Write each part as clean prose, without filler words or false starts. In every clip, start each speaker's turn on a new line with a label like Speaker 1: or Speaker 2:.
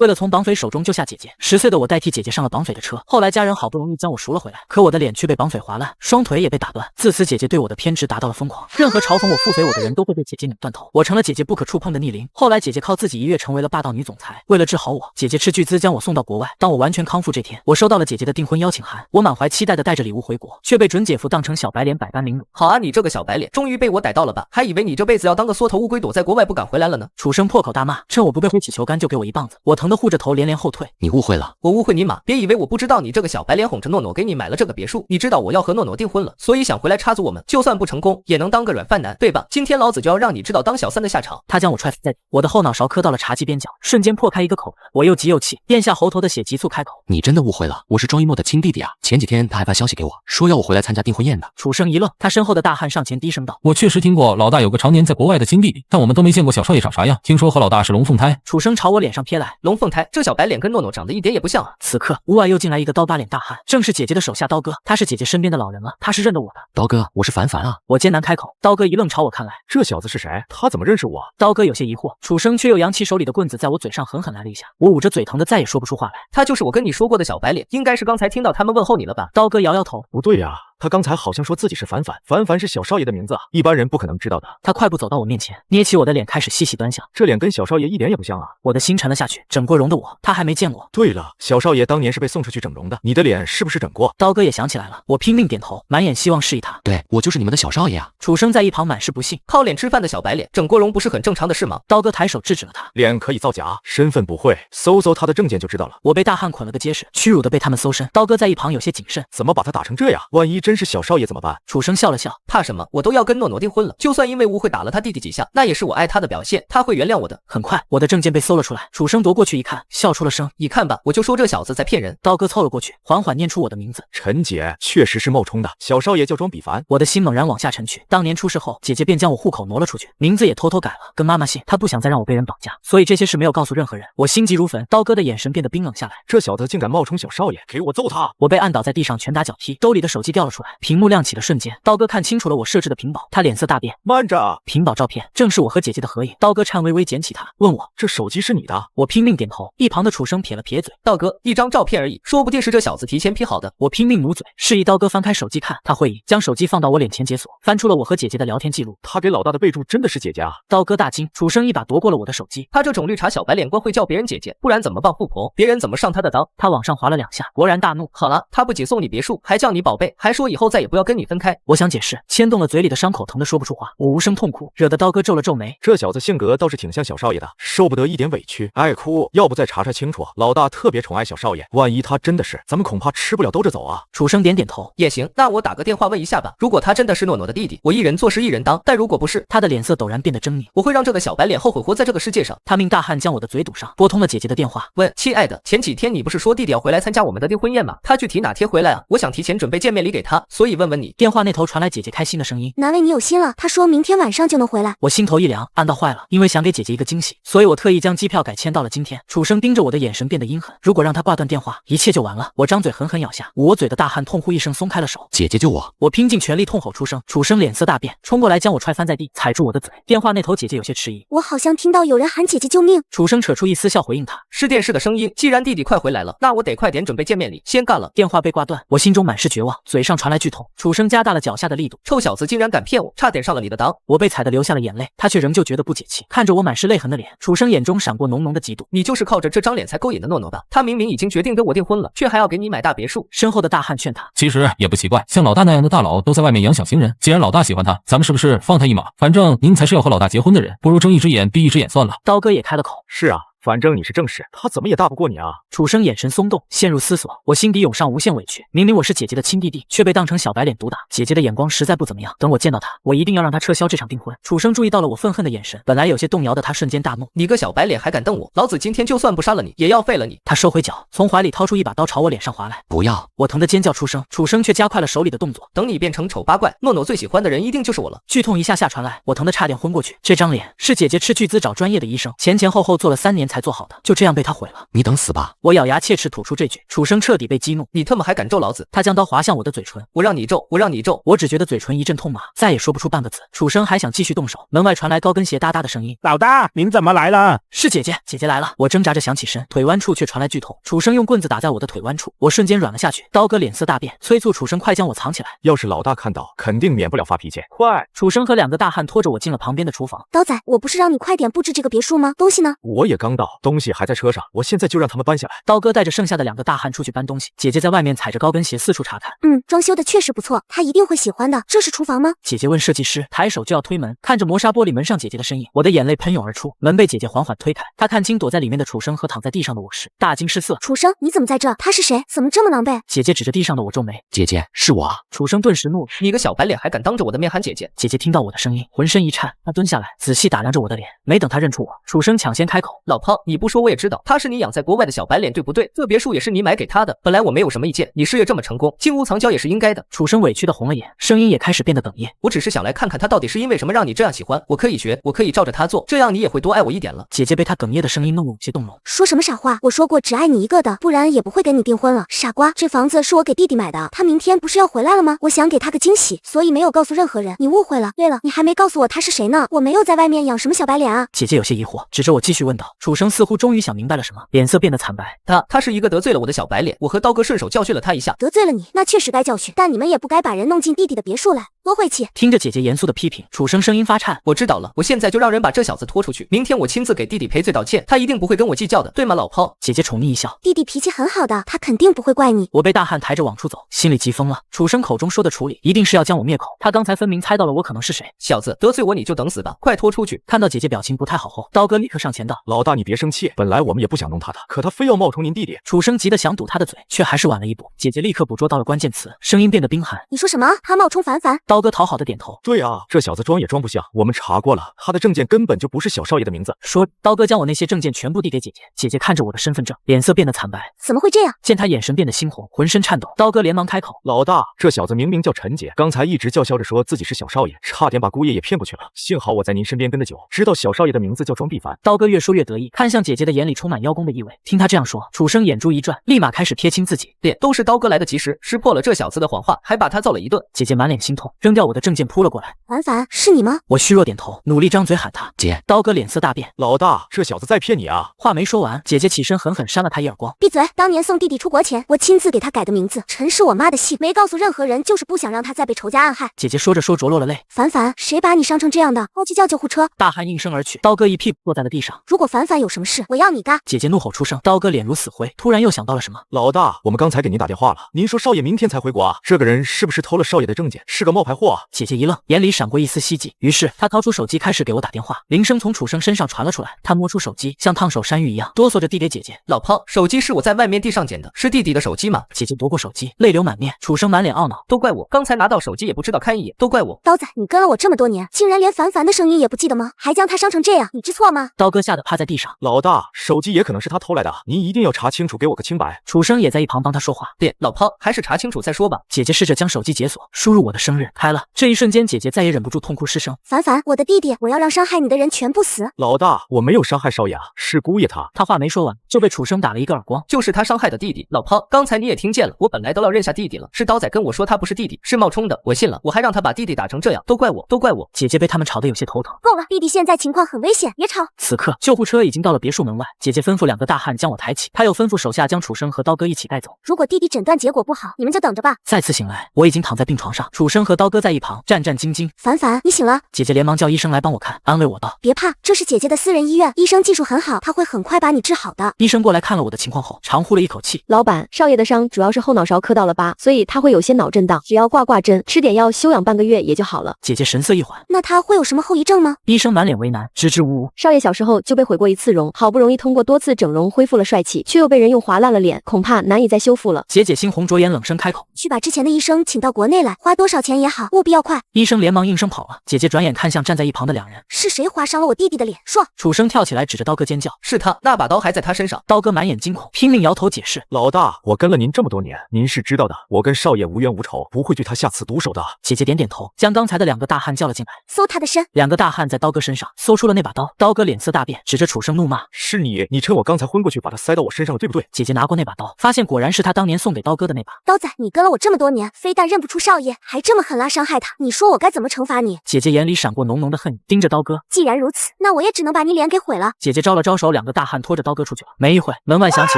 Speaker 1: 为了从绑匪手中救下姐姐，10岁的我代替姐姐上了绑匪的车。后来家人好不容易将我赎了回来，可我的脸却被绑匪划烂，双腿也被打断。自此，姐姐对我的偏执达到了疯狂，任何嘲讽我、腹诽我的人都会被姐姐拧断头。我成了姐姐不可触碰的逆鳞。后来，姐姐靠自己一跃成为了霸道女总裁。为了治好我，姐姐斥巨资将我送到国外。当我完全康复这天，我收到了姐姐的订婚邀请函。我满怀期待的带着礼物回国，却被准姐夫当成小白脸，百般凌辱。
Speaker 2: 好啊，你这个小白脸，终于被我逮到了吧？还以为你这辈子要当个缩头乌龟，躲在国外不敢回来了呢。
Speaker 1: 楚生破口大骂，趁我不备挥起球杆就给我一棒子，我疼得护着头连连后退。
Speaker 3: 你误会了，
Speaker 2: 我误会你妈！别以为我不知道，你这个小白脸哄着诺诺给你买了这个别墅，你知道我要和诺诺订婚了，所以想回来插足我们，就算不成功也能当个软饭男，对吧？今天老子就要让你知道当小三的下场。
Speaker 1: 他将我踹在地，我的后脑勺磕到了茶几边角，瞬间破开一个口子。我又急又气，咽下喉头的血，急促开口：
Speaker 3: 你真的误会了，我是庄一诺的亲弟弟啊！前几天他还发消息给我，说要我回来参加订婚宴的。
Speaker 1: 楚生一愣，他身后的大汉上前低声道：
Speaker 4: 我确实听过老大有个常年在国外的亲弟弟，但我们都没见过小少爷长啥样。听说和老大是龙凤胎。
Speaker 1: 楚生朝我脸上瞥来，
Speaker 2: 龙凤胎，这小白脸跟诺诺长得一点也不像啊！
Speaker 1: 此刻屋外又进来一个刀疤脸大汉，正是姐姐的手下刀哥，他是姐姐身边的老人了，他是认得我的。
Speaker 3: 刀哥，我是凡凡啊！
Speaker 1: 我艰难开口，刀哥一愣，朝我看来，
Speaker 5: 这小子是谁？他怎么认识我？
Speaker 1: 刀哥有些疑惑，楚生却又扬起手里的棍子，在我嘴上狠狠来了一下。我捂着嘴疼得再也说不出话来。
Speaker 2: 他就是我跟你说过的小白脸，应该是刚才听到他们问候你了吧？
Speaker 1: 刀哥摇摇头，
Speaker 5: 不对呀，他刚才好像说自己是凡凡，凡凡是小少爷的名字啊，一般人不可能知道的。
Speaker 1: 他快步走到我面前，捏起我的脸开始细细端详，
Speaker 5: 这脸跟小少爷一点也不像啊！
Speaker 1: 我的心沉了下去。整过容的我，他还没见过。
Speaker 5: 对了，小少爷当年是被送出去整容的，你的脸是不是整过？
Speaker 1: 刀哥也想起来了，我拼命点头，满眼希望示意他。
Speaker 3: 对，我就是你们的小少爷啊！
Speaker 1: 楚生在一旁满是不信，
Speaker 2: 靠脸吃饭的小白脸，整过容不是很正常的事吗？
Speaker 1: 刀哥抬手制止了他，
Speaker 5: 脸可以造假，身份不会，搜搜他的证件就知道了。
Speaker 1: 我被大汉捆了个结实，屈辱的被他们搜身。刀哥在一旁有些谨慎，
Speaker 5: 怎么把他打成这样？万一真是小少爷怎么办？
Speaker 1: 楚生笑了笑，
Speaker 2: 怕什么？我都要跟诺诺订婚了，就算因为误会打了他弟弟几下，那也是我爱他的表现，他会原谅我的。
Speaker 1: 很快，我的证件被搜了出来，楚生夺过去一看，笑出了声。
Speaker 2: 你看吧，我就说这小子在骗人。
Speaker 1: 刀哥凑了过去，缓缓念出我的名字：
Speaker 5: 陈姐，确实是冒充的，小少爷叫庄比凡。
Speaker 1: 我的心猛然往下沉去。当年出事后，姐姐便将我户口挪了出去，名字也偷偷改了，跟妈妈姓。她不想再让我被人绑架，所以这些事没有告诉任何人。我心急如焚，刀哥的眼神变得冰冷下来。
Speaker 5: 这小子竟敢冒充小少爷，给我揍他！
Speaker 1: 我被按倒在地上，拳打脚踢，兜里的手机掉了出来，屏幕亮起的瞬间，刀哥看清楚了我设置的屏保，他脸色大变。
Speaker 5: 慢着，
Speaker 1: 屏保照片正是我和姐姐的合影。刀哥颤巍巍捡起它，问我：
Speaker 5: 这手机是你的？
Speaker 1: 我拼命点头。一旁的楚生撇了撇嘴：
Speaker 2: 道哥，一张照片而已，说不定是这小子提前 P 好的。
Speaker 1: 我拼命努嘴，示意刀哥翻开手机看。他会意，将手机放到我脸前解锁，翻出了我和姐姐的聊天记录。
Speaker 5: 他给老大的备注真的是姐姐啊！
Speaker 1: 刀哥大惊，楚生一把夺过了我的手机。
Speaker 2: 他这种绿茶小白脸光会叫别人姐姐，不然怎么傍富婆？别人怎么上他的当？
Speaker 1: 他往上滑了2下，勃然大怒。
Speaker 2: 好了，他不仅送你别墅，还叫你宝贝，还说以后再也不要跟你分开。
Speaker 1: 我想解释，牵动了嘴里的伤口，疼得说不出话。我无声痛哭，惹得刀哥皱了皱眉。
Speaker 5: 这小子性格倒是挺像小少爷的，受不得一点委屈，爱哭。要不再查查清楚，老大特别宠爱小少爷，万一他真的是，咱们恐怕吃不了兜着走啊！
Speaker 1: 楚生点点头，
Speaker 2: 也行，那我打个电话问一下吧。如果他真的是诺诺的弟弟，我一人做事一人当；但如果不是，
Speaker 1: 他的脸色陡然变得狰狞，
Speaker 2: 我会让这个小白脸后悔活在这个世界上。
Speaker 1: 他命大汉将我的嘴堵上，拨通了姐姐的电话。
Speaker 2: 喂，亲爱的，前几天你不是说弟弟要回来参加我们的订婚宴吗？他具体哪天回来啊？我想提前准备见面礼给他，所以问问你。
Speaker 1: 电话那头传来姐姐开心的声音：
Speaker 6: 难为你有心了，他说明天晚上就能回来。
Speaker 1: 我心头一凉，暗道坏了，因为想给姐姐一个惊喜，所以我特意将机票改签到了今天。楚生盯着我的眼神变得阴狠，如果让他挂断电话，一切就完了。我张嘴狠狠咬下，捂我嘴的大汉痛呼一声，松开了手。
Speaker 3: 姐姐救我！
Speaker 1: 我拼尽全力痛吼出声。楚生脸色大变，冲过来将我踹翻在地，踩住我的嘴。电话那头姐姐有些迟疑，
Speaker 6: 我好像听到有人喊姐姐救命。
Speaker 1: 楚生扯出一丝笑回应他，
Speaker 2: 是电视的声音。既然弟弟快回来了，那我得快点准备见面礼，先干了。
Speaker 1: 电话被挂断，我心中满是绝望，嘴上传来剧痛。楚生加大了脚下的力度，
Speaker 2: 臭小子竟然敢骗我，差点上了你的当。
Speaker 1: 我被踩得流下了眼泪，他却仍旧觉得不解气，看着我满是泪痕的脸，楚生眼中闪过浓浓的嫉妒。
Speaker 2: 你就是靠着这张脸才勾引的诺诺吧？他明明已经决定跟我订婚了，却还要给你买大别墅。
Speaker 1: 身后的大汉劝他，
Speaker 4: 其实也不奇怪，像老大那样的大佬都在外面养小情人，既然老大喜欢他，咱们是不是放他一马？反正您才是要和老大结婚的人，不如睁一只眼闭一只眼算了。
Speaker 1: 刀哥也开了口，
Speaker 5: 是啊，反正你是正室，他怎么也大不过你啊！
Speaker 1: 楚生眼神松动，陷入思索。我心底涌上无限委屈，明明我是姐姐的亲弟弟，却被当成小白脸毒打。姐姐的眼光实在不怎么样。等我见到她，我一定要让她撤销这场订婚。楚生注意到了我愤恨的眼神，本来有些动摇的他瞬间大怒：
Speaker 2: 你个小白脸还敢瞪我？老子今天就算不杀了你，也要废了你！
Speaker 1: 他收回脚，从怀里掏出一把刀朝我脸上划来。
Speaker 3: 不要！
Speaker 1: 我疼得尖叫出声，楚生却加快了手里的动作。
Speaker 2: 等你变成丑八怪，诺诺最喜欢的人一定就是我了。
Speaker 1: 剧痛一下下传来，我疼得差点昏过去。这张脸是姐姐斥巨资找专业的医生，前前后后做了3年才做好的，就这样被他毁了。
Speaker 3: 你等死吧！
Speaker 1: 我咬牙切齿吐出这句，楚生彻底被激怒，
Speaker 2: 你他妈还敢咒老子！
Speaker 1: 他将刀划向我的嘴唇，
Speaker 2: 我让你咒，我让你咒！
Speaker 1: 我只觉得嘴唇一阵痛麻，再也说不出半个字。楚生还想继续动手，门外传来高跟鞋哒哒的声音。
Speaker 7: 老大，您怎么来了？
Speaker 1: 是姐姐，姐姐来了。我挣扎着想起身，腿弯处却传来剧痛。楚生用棍子打在我的腿弯处，我瞬间软了下去。刀哥脸色大变，催促楚生快将我藏起来。
Speaker 5: 要是老大看到，肯定免不了发脾气。快！
Speaker 1: 楚生和2个大汉拖着我进了旁边的厨房。
Speaker 6: 刀仔，我不是让你快点布置这个别墅吗？东西呢？
Speaker 5: 我也刚到，东西还在车上，我现在就让他们搬下来。
Speaker 1: 刀哥带着剩下的2个大汉出去搬东西，姐姐在外面踩着高跟鞋四处查看。
Speaker 6: 装修的确实不错，他一定会喜欢的。这是厨房吗？
Speaker 1: 姐姐问设计师，抬手就要推门，看着磨砂玻璃门上姐姐的身影，我的眼泪喷涌而出。门被姐姐缓缓推开，她看清躲在里面的楚生和躺在地上的我时，大惊失色。
Speaker 6: 楚生，你怎么在这？他是谁？怎么这么狼狈？
Speaker 1: 姐姐指着地上的我皱眉，
Speaker 3: 姐姐，是我啊！
Speaker 1: 楚生顿时怒了，
Speaker 2: 你个小白脸还敢当着我的面喊姐姐！
Speaker 1: 姐姐听到我的声音，浑身一颤，她蹲下来，仔细打量着我的脸。没等她认出我，楚生抢先开口：
Speaker 2: 老胖，你不说我也知道，他是你养在国外的小白脸，对不对？这别墅也是你买给他的，本来我没有什么意见，你事业这么成功，金屋藏娇也是应该的。
Speaker 1: 楚生委屈的红了眼，声音也开始变得哽咽。
Speaker 2: 我只是想来看看他到底是因为什么让你这样喜欢，我可以学，我可以照着他做，这样你也会多爱我一点了。
Speaker 1: 姐姐被他哽咽的声音弄得有些动容。
Speaker 6: 说什么傻话？我说过只爱你一个的，不然也不会跟你订婚了。傻瓜，这房子是我给弟弟买的，他明天不是要回来了吗？我想给他个惊喜，所以没有告诉任何人。你误会了。对了，你还没告诉我他是谁呢？我没有在外面养什么小白脸啊。
Speaker 1: 姐姐有些疑惑，指着我继续问道。楚生似乎终于想明白了什么，脸色变得惨白。
Speaker 2: 他是一个得罪了我的小白脸，我和刀哥顺手教训了他一下。
Speaker 6: 得罪了你，那确实该教训，但你们也不该把人弄进弟弟的别墅来，多晦气。
Speaker 1: 听着姐姐严肃的批评，楚生声音发颤。
Speaker 2: 我知道了，我现在就让人把这小子拖出去，明天我亲自给弟弟赔罪道歉，他一定不会跟我计较的，对吗老炮？
Speaker 1: 姐姐宠溺一笑，
Speaker 6: 弟弟脾气很好的，他肯定不会怪你。
Speaker 1: 我被大汉抬着往出走，心里急疯了。楚生口中说的处理，一定是要将我灭口。他刚才分明猜到了我可能是谁。
Speaker 2: 小子，得罪我你就等死吧，快拖出去！
Speaker 1: 看到姐姐表情不太好后，刀哥立刻上前道：
Speaker 5: 老大你别生气，本来我们也不想弄他的，可他非要冒充您弟弟。
Speaker 1: 楚生急得想堵他的嘴，却还是晚了一步。姐姐立刻捕捉到了关键词，声音变得冰寒。
Speaker 6: 你说什么？他冒充凡凡？
Speaker 1: 刀哥讨好的点头。
Speaker 5: 对啊，这小子装也装不像，我们查过了，他的证件根本就不是小少爷的名字。
Speaker 1: 说，刀哥将我那些证件全部递给姐姐。姐姐看着我的身份证，脸色变得惨白。
Speaker 6: 怎么会这样？
Speaker 1: 见他眼神变得猩红，浑身颤抖，刀哥连忙开口：
Speaker 5: 老大，这小子明明叫陈杰，刚才一直叫嚣着说自己是小少爷，差点把姑爷也骗过去了。幸好我在您身边跟得久，知道小少爷的名字叫庄必凡。
Speaker 1: 刀哥越说越得意，看向姐姐的眼里充满邀功的意味。听他这样说，楚生眼珠一转，立马开始贴清自己。
Speaker 2: 脸都是刀哥来得及时，识破了这小子的谎话，还把他揍了一顿。
Speaker 1: 姐姐满脸心痛，扔掉我的证件扑了过来。
Speaker 6: 凡凡，是你吗？
Speaker 1: 我虚弱点头，努力张嘴喊他
Speaker 3: 姐。
Speaker 1: 刀哥脸色大变，
Speaker 5: 老大，这小子在骗你啊！
Speaker 1: 话没说完，姐姐起身狠狠扇了他一耳光。
Speaker 6: 闭嘴！当年送弟弟出国前，我亲自给他改的名字，陈是我妈的姓，没告诉任何人，就是不想让他再被仇家暗害。
Speaker 1: 姐姐说着说着落了泪。
Speaker 6: 凡凡，谁把你伤成这样的？快去叫救护车！
Speaker 1: 大汉应声而去，刀哥一屁股坐在了地上。
Speaker 6: 如果凡凡有什么事，我要你嘎！
Speaker 1: 姐姐怒吼出声，刀哥脸如死灰，突然又想到了什么。
Speaker 5: 老大，我们刚才给您打电话了，您说少爷明天才回国啊？这个人是不是偷了少爷的证件，是个冒牌货啊？
Speaker 1: 姐姐一愣，眼里闪过一丝希冀，于是她掏出手机开始给我打电话。铃声从楚生身上传了出来，他摸出手机，像烫手山芋一样哆嗦着递给姐姐。
Speaker 2: 老胖，手机是我在外面地上捡的，是弟弟的手机吗？
Speaker 1: 姐姐夺过手机，泪流满面。楚生满脸懊恼，
Speaker 2: 都怪我，刚才拿到手机也不知道看一眼，都怪我。
Speaker 6: 刀仔，你跟了我这么多年，竟然连凡凡的声音也不记得吗？还将他伤成这样，你知错吗？
Speaker 1: 刀哥吓得趴在地上。
Speaker 5: 老大，手机也可能是他偷来的，您一定要查清楚，给我个清白。
Speaker 1: 楚生也在一旁帮他说话。
Speaker 2: 老胖，还是查清楚再说吧。
Speaker 1: 姐姐试着将手机解锁，输入我的生日，开了。这一瞬间，姐姐再也忍不住痛哭失声。
Speaker 6: 凡凡，我的弟弟，我要让伤害你的人全部死。
Speaker 5: 老大，我没有伤害少爷啊，是姑爷他。
Speaker 1: 他话没说完，就被楚生打了一个耳光。
Speaker 2: 就是他伤害的弟弟。老胖，刚才你也听见了，我本来都要认下弟弟了，是刀仔跟我说他不是弟弟，是冒充的，我信了，我还让他把弟弟打成这样，都怪我，都怪我。
Speaker 1: 姐姐被他们吵得有些头疼。
Speaker 6: 够了，弟弟现在情况很危险，别吵。
Speaker 1: 此刻，救护车已经到了别墅门外，姐姐吩咐2个大汉将我抬起，她又吩咐手下将楚生和刀哥一起带走。
Speaker 6: 如果弟弟诊断结果不好，你们就等着吧。
Speaker 1: 再次醒来，我已经躺在病床上，楚生和刀哥在一旁战战兢兢。
Speaker 6: 凡凡，你醒了。
Speaker 1: 姐姐连忙叫医生来帮我看，安慰我道：
Speaker 6: 别怕，这是姐姐的私人医院，医生技术很好，他会很快把你治好的。
Speaker 1: 医生过来看了我的情况后，长呼了一口气。
Speaker 8: 老板，少爷的伤主要是后脑勺磕到了疤，所以他会有些脑震荡，只要挂针，吃点药休养半个月也就好了。
Speaker 1: 姐姐神色一缓，
Speaker 6: 那他会有什么后遗症吗？
Speaker 1: 医生满脸为难，支支吾吾。
Speaker 8: 少爷小时候就被毁过一次容，好不容易通过多次整容恢复了帅气，却又被人用划烂了脸，恐怕难以再修复了。
Speaker 1: 姐姐猩红着眼，冷声开口：
Speaker 6: 去把之前的医生请到国内来，花多少钱也好，务必要快。
Speaker 1: 医生连忙应声跑了。姐姐转眼看向站在一旁的2人，
Speaker 6: 是谁划伤了我弟弟的脸？说。
Speaker 1: 楚生跳起来指着刀哥尖叫：
Speaker 2: 是他，那把刀还在他身上。上。
Speaker 1: 刀哥满眼惊恐，拼命摇头解释。
Speaker 5: 老大，我跟了您这么多年，您是知道的，我跟少爷无冤无仇，不会对他下此毒手的。
Speaker 1: 姐姐点点头，将刚才的2个大汉叫了进来。
Speaker 6: 搜他的身。
Speaker 1: 2个大汉在刀哥身上搜出了那把刀，刀哥脸色大变，指着楚生怒骂：
Speaker 5: 是你趁我刚才昏过去，把他塞到我身上了，对不对？
Speaker 1: 姐姐拿过那把刀，发现果然是他当年送给刀哥的那把。
Speaker 6: 刀仔，你跟了我这么多年，非但认不出少爷，还这么狠辣伤害他，你说我该怎么惩罚你？
Speaker 1: 姐姐眼里闪过浓浓的恨意，盯着刀哥。
Speaker 6: 既然如此，那我也只能把你脸给毁了。
Speaker 1: 姐姐招了招手，2个大汉拖着刀哥出去了。没一会，门外响起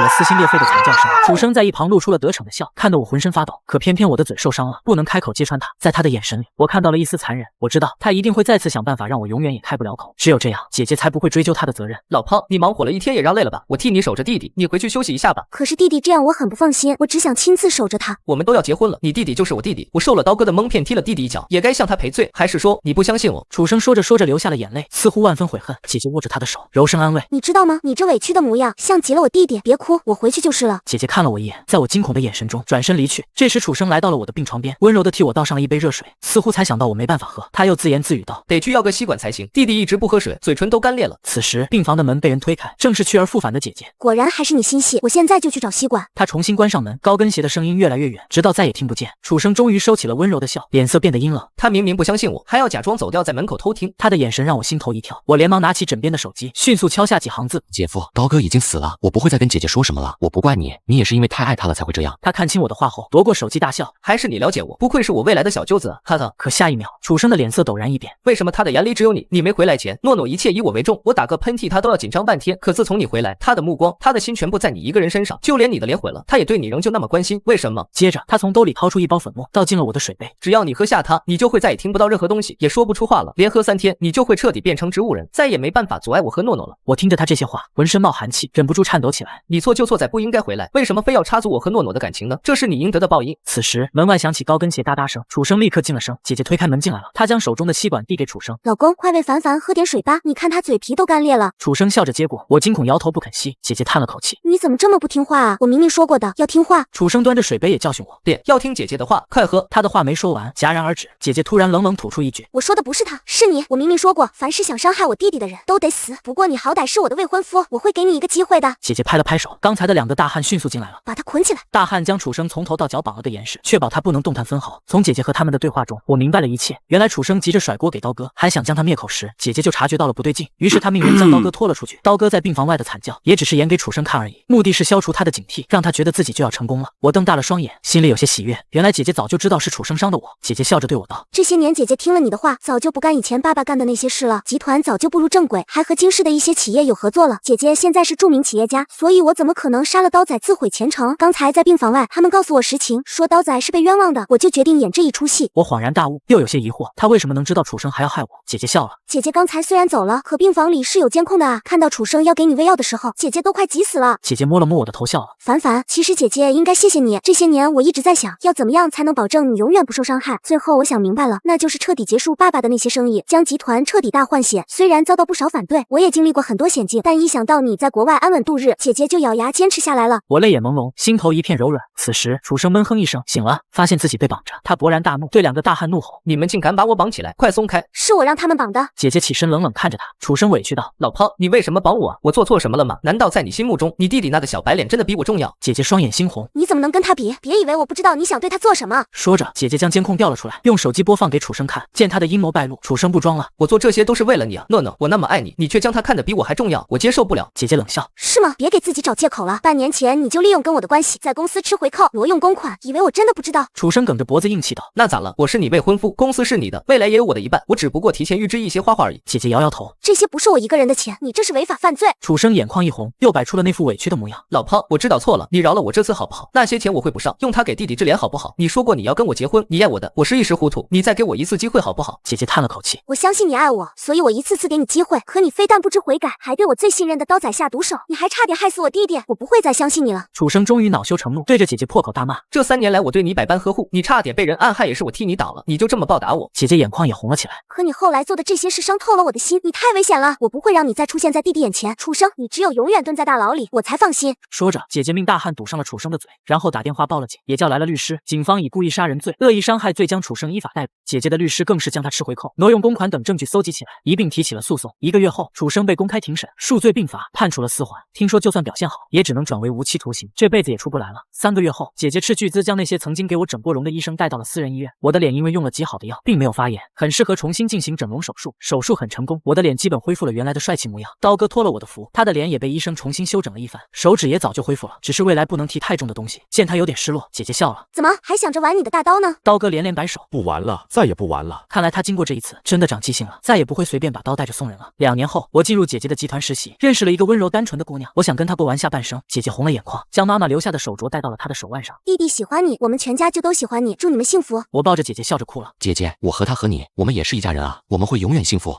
Speaker 1: 了撕心裂肺的惨叫声，楚生在一旁露出了得逞的笑，看得我浑身发抖。可偏偏我的嘴受伤了，不能开口揭穿他。在他的眼神里，我看到了一丝残忍。我知道他一定会再次想办法让我永远也开不了口，只有这样，姐姐才不会追究他的责任。
Speaker 2: 老炮，你忙活了一天也让累了吧？我替你守着弟弟，你回去休息一下吧。
Speaker 6: 可是弟弟这样我很不放心，我只想亲自守着他。
Speaker 2: 我们都要结婚了，你弟弟就是我弟弟，我受了刀哥的蒙骗，踢了弟弟一脚，也该向他赔罪。还是说你不相信我？
Speaker 1: 楚生说着说着流下了眼泪，似乎万分悔恨。姐姐握着他的手，柔声安慰：
Speaker 6: 你知道吗？你这委屈的模样，像极了我弟弟。别哭，我回去就是了。
Speaker 1: 姐姐看了我一眼，在我惊恐的眼神中转身离去。这时楚生来到了我的病床边，温柔地替我倒上了一杯热水，似乎才想到我没办法喝，他又自言自语道：
Speaker 2: 得去要个吸管才行。弟弟一直不喝水，嘴唇都干裂了。
Speaker 1: 此时病房的门被人推开，正是去而复返的姐姐。
Speaker 6: 果然还是你心细，我现在就去找吸管。
Speaker 1: 她重新关上门，高跟鞋的声音越来越远，直到再也听不见。楚生终于收起了温柔的笑，脸色变得阴冷。
Speaker 2: 他明明不相信我，还要假装走掉，在门口偷听。
Speaker 1: 他的眼神让我心头一跳，我连忙拿起枕边的手机，迅速敲下几行字：
Speaker 3: 姐夫，刀哥已经死了，我不会再跟姐姐说什么了，我不怪你，你也是因为太爱他了才会这样。
Speaker 1: 他看清我的话后，夺过手机大笑：
Speaker 2: 还是你了解我，不愧是我未来的小舅子啊，哈哈。
Speaker 1: 可下一秒，楚生的脸色陡然一变。
Speaker 2: 为什么他的眼里只有你？你没回来前，诺诺一切以我为重，我打个喷嚏他都要紧张半天。可自从你回来，他的目光，他的心全部在你一个人身上，就连你的脸毁了，他也对你仍旧那么关心，为什么？
Speaker 1: 接着，他从兜里掏出一包粉末，倒进了我的水杯。
Speaker 2: 只要你喝下它，你就会再也听不到任何东西，也说不出话了。连喝3天，你就会彻底变成植物人，再也没办法阻碍我和诺诺了。
Speaker 1: 我听着他这些话，浑身冒寒气，忍不住颤抖起来。
Speaker 2: 你错就错在不应该回来，为什么非要插足我和诺诺的感情呢？这是你应得的报应。
Speaker 1: 此时，门外响起高跟鞋哒哒声，楚生立刻进了声。姐姐推开门进来了，她将手中的吸管递给楚生。
Speaker 6: 老公，快喂凡凡喝点水吧，你看他嘴皮都干裂了。
Speaker 1: 楚生笑着接过，我惊恐摇头不肯吸。姐姐叹了口气：
Speaker 6: 你怎么这么不听话啊？我明明说过的，要听话。
Speaker 1: 楚生端着水杯也教训我：
Speaker 2: 对，要听姐姐的话，快喝。
Speaker 1: 他的话没说完，戛然而止。姐姐突然冷冷吐出一句：
Speaker 6: 我说的不是他，是你。我明明说过，凡是想伤害我弟弟的人都得死。不过你好歹是我的未婚夫，我会给你一个机会的。
Speaker 1: 姐姐拍了拍手，刚才的2个大汉迅速进来了，
Speaker 6: 把他捆起来。
Speaker 1: 大汉将楚生从头到脚绑了个严实，确保他不能动弹分毫。从姐姐和他们的对话中，我明白了一切。原来楚生急着甩锅给刀哥，还想将他灭口时，姐姐就察觉到了不对劲，于是他命人将刀哥拖了出去。刀哥在病房外的惨叫，也只是演给楚生看而已，目的是消除他的警惕，让他觉得自己就要成功了。我瞪大了双眼，心里有些喜悦。原来姐姐早就知道是楚生伤的我。姐姐笑着对我道：
Speaker 6: 这些年姐姐听了你的话，早就不干以前爸爸干的那些事了，集团早就步入正轨，还和京市的一些企业有合作了。姐姐现在是著名企业家，所以我怎么可能杀了刀仔自毁前程？刚才在病房外，他们告诉我实情，说刀仔是被冤枉的，我就决定演这一出戏。
Speaker 1: 我恍然大悟，又有些疑惑，他为什么能知道楚生还要害我？姐姐笑了：
Speaker 6: 姐姐刚才虽然走了，可病房里是有监控的啊。看到楚生要给你喂药的时候，姐姐都快急死了。
Speaker 1: 姐姐摸了摸我的头笑了：
Speaker 6: 凡凡，其实姐姐应该谢谢你。这些年我一直在想，要怎么样才能保证你永远不受伤害。最后我想明白了，那就是彻底结束爸爸的那些生意，将集团彻底大换血。虽然遭到不少反对，我也经历过很多险境，但一想到你在国外安稳度日，姐姐就咬牙坚持下来了。
Speaker 1: 我泪眼朦胧，心头一片柔软。此时楚生闷哼一声醒了，发现自己被绑着，他勃然大怒，对2个大汉怒吼：
Speaker 2: 你们竟敢把我绑起来，快松开！
Speaker 6: 是我让他们绑的。
Speaker 1: 姐姐起身冷冷看着他，楚生委屈道：
Speaker 2: 老炮，你为什么绑我？我做错什么了吗？难道在你心目中，你弟弟那个小白脸真的比我重要？
Speaker 1: 姐姐双眼猩红：
Speaker 6: 你怎么能跟他比？别以为我不知道你想对他做什么。
Speaker 1: 说着，姐姐将监控调了出来，用手机播放给楚生看。见他的阴谋败露，楚生不装了：
Speaker 2: 我做这些都是为了你啊，诺诺，我那么爱你，你却将他看得比我还重要，我接受不了。
Speaker 1: 姐姐冷笑：
Speaker 6: 是吗？别给自己找借口了。半年前你就利用跟我的关系，在公司吃回扣，挪用公款，以为我真的不知道？
Speaker 1: 楚生梗着脖子硬气道：
Speaker 2: 那咋了？我是你未婚夫，公司是你的，未来也有我的一半，我只不过提前预支一些花花而已。
Speaker 1: 姐姐摇摇头：
Speaker 6: 这些不是我一个人的钱，你这是违法犯罪。
Speaker 1: 楚生眼眶一红，又摆出了那副委屈的模样：
Speaker 2: 老炮，我知道错了，你饶了我这次好不好？那些钱我会补上，用它给弟弟治脸好不好？你说过你要跟我结婚，你爱我的，我是一时糊涂，你再给我一次机会好不好？
Speaker 1: 姐姐叹了口气：
Speaker 6: 我相信你爱我，所以我一次次给你机会，可你非但不知悔改，还对我最信任的刀仔下毒手，你还差点害死我弟弟，我不会再相信你了。
Speaker 1: 楚生终于恼羞成怒，对着姐姐破口大骂：
Speaker 2: 这3年来我对你百般呵护，你差点被人暗害也是我替你挡了，你就这么报答我？
Speaker 1: 姐姐眼眶也红了起来。
Speaker 6: 可你后来做的这些事伤透了我的心，你太危险了，我不会让你再出现在弟弟眼前。楚生，你只有永远蹲在大牢里，我才放心。
Speaker 1: 说着，姐姐命大汉堵上了楚生的嘴，然后打电话报了警，也叫来了律师。警方以故意杀人罪、恶意伤害罪将楚生依法逮捕。姐姐的律师更是将他吃回扣、挪用公款等证据搜集起来，一并提起了诉讼。1个月后，楚生被公开庭审，数罪并罚，判处了4缓。听说就算表现好，也只能转为无期徒刑，这辈子也出不来了。3个月后，姐姐斥巨资将那些曾经给我整过容的医生带到了私人医院。我的脸因为用了极好的药，并没有发炎，很适合重新进行整容手术。手术很成功，我的脸基本恢复了原来的帅气模样。刀哥托了我的福，他的脸也被医生重新修整了一番，手指也早就恢复了，只是未来不能提太重的东西。见他有点失落，姐姐笑了：“
Speaker 6: 怎么还想着玩你的大刀呢？”
Speaker 1: 刀哥连连摆手：“
Speaker 5: 不玩了，再也不玩了。”
Speaker 1: 看来他经过这一次，真的长记性了，再也不会随便把刀带着送人了。2年后，我进入姐姐的集团实习，认识了一个温柔单纯的姑娘，我想跟她过完下半生。姐姐红了眼眶，将妈妈留下的手镯戴到了她的手腕上。
Speaker 6: 弟弟喜欢你，我们全家就都喜欢你，祝你们幸福。
Speaker 1: 我抱着姐姐笑着哭了。
Speaker 3: 姐姐，我和他和你，我们也是一家人啊，我们会永远幸福。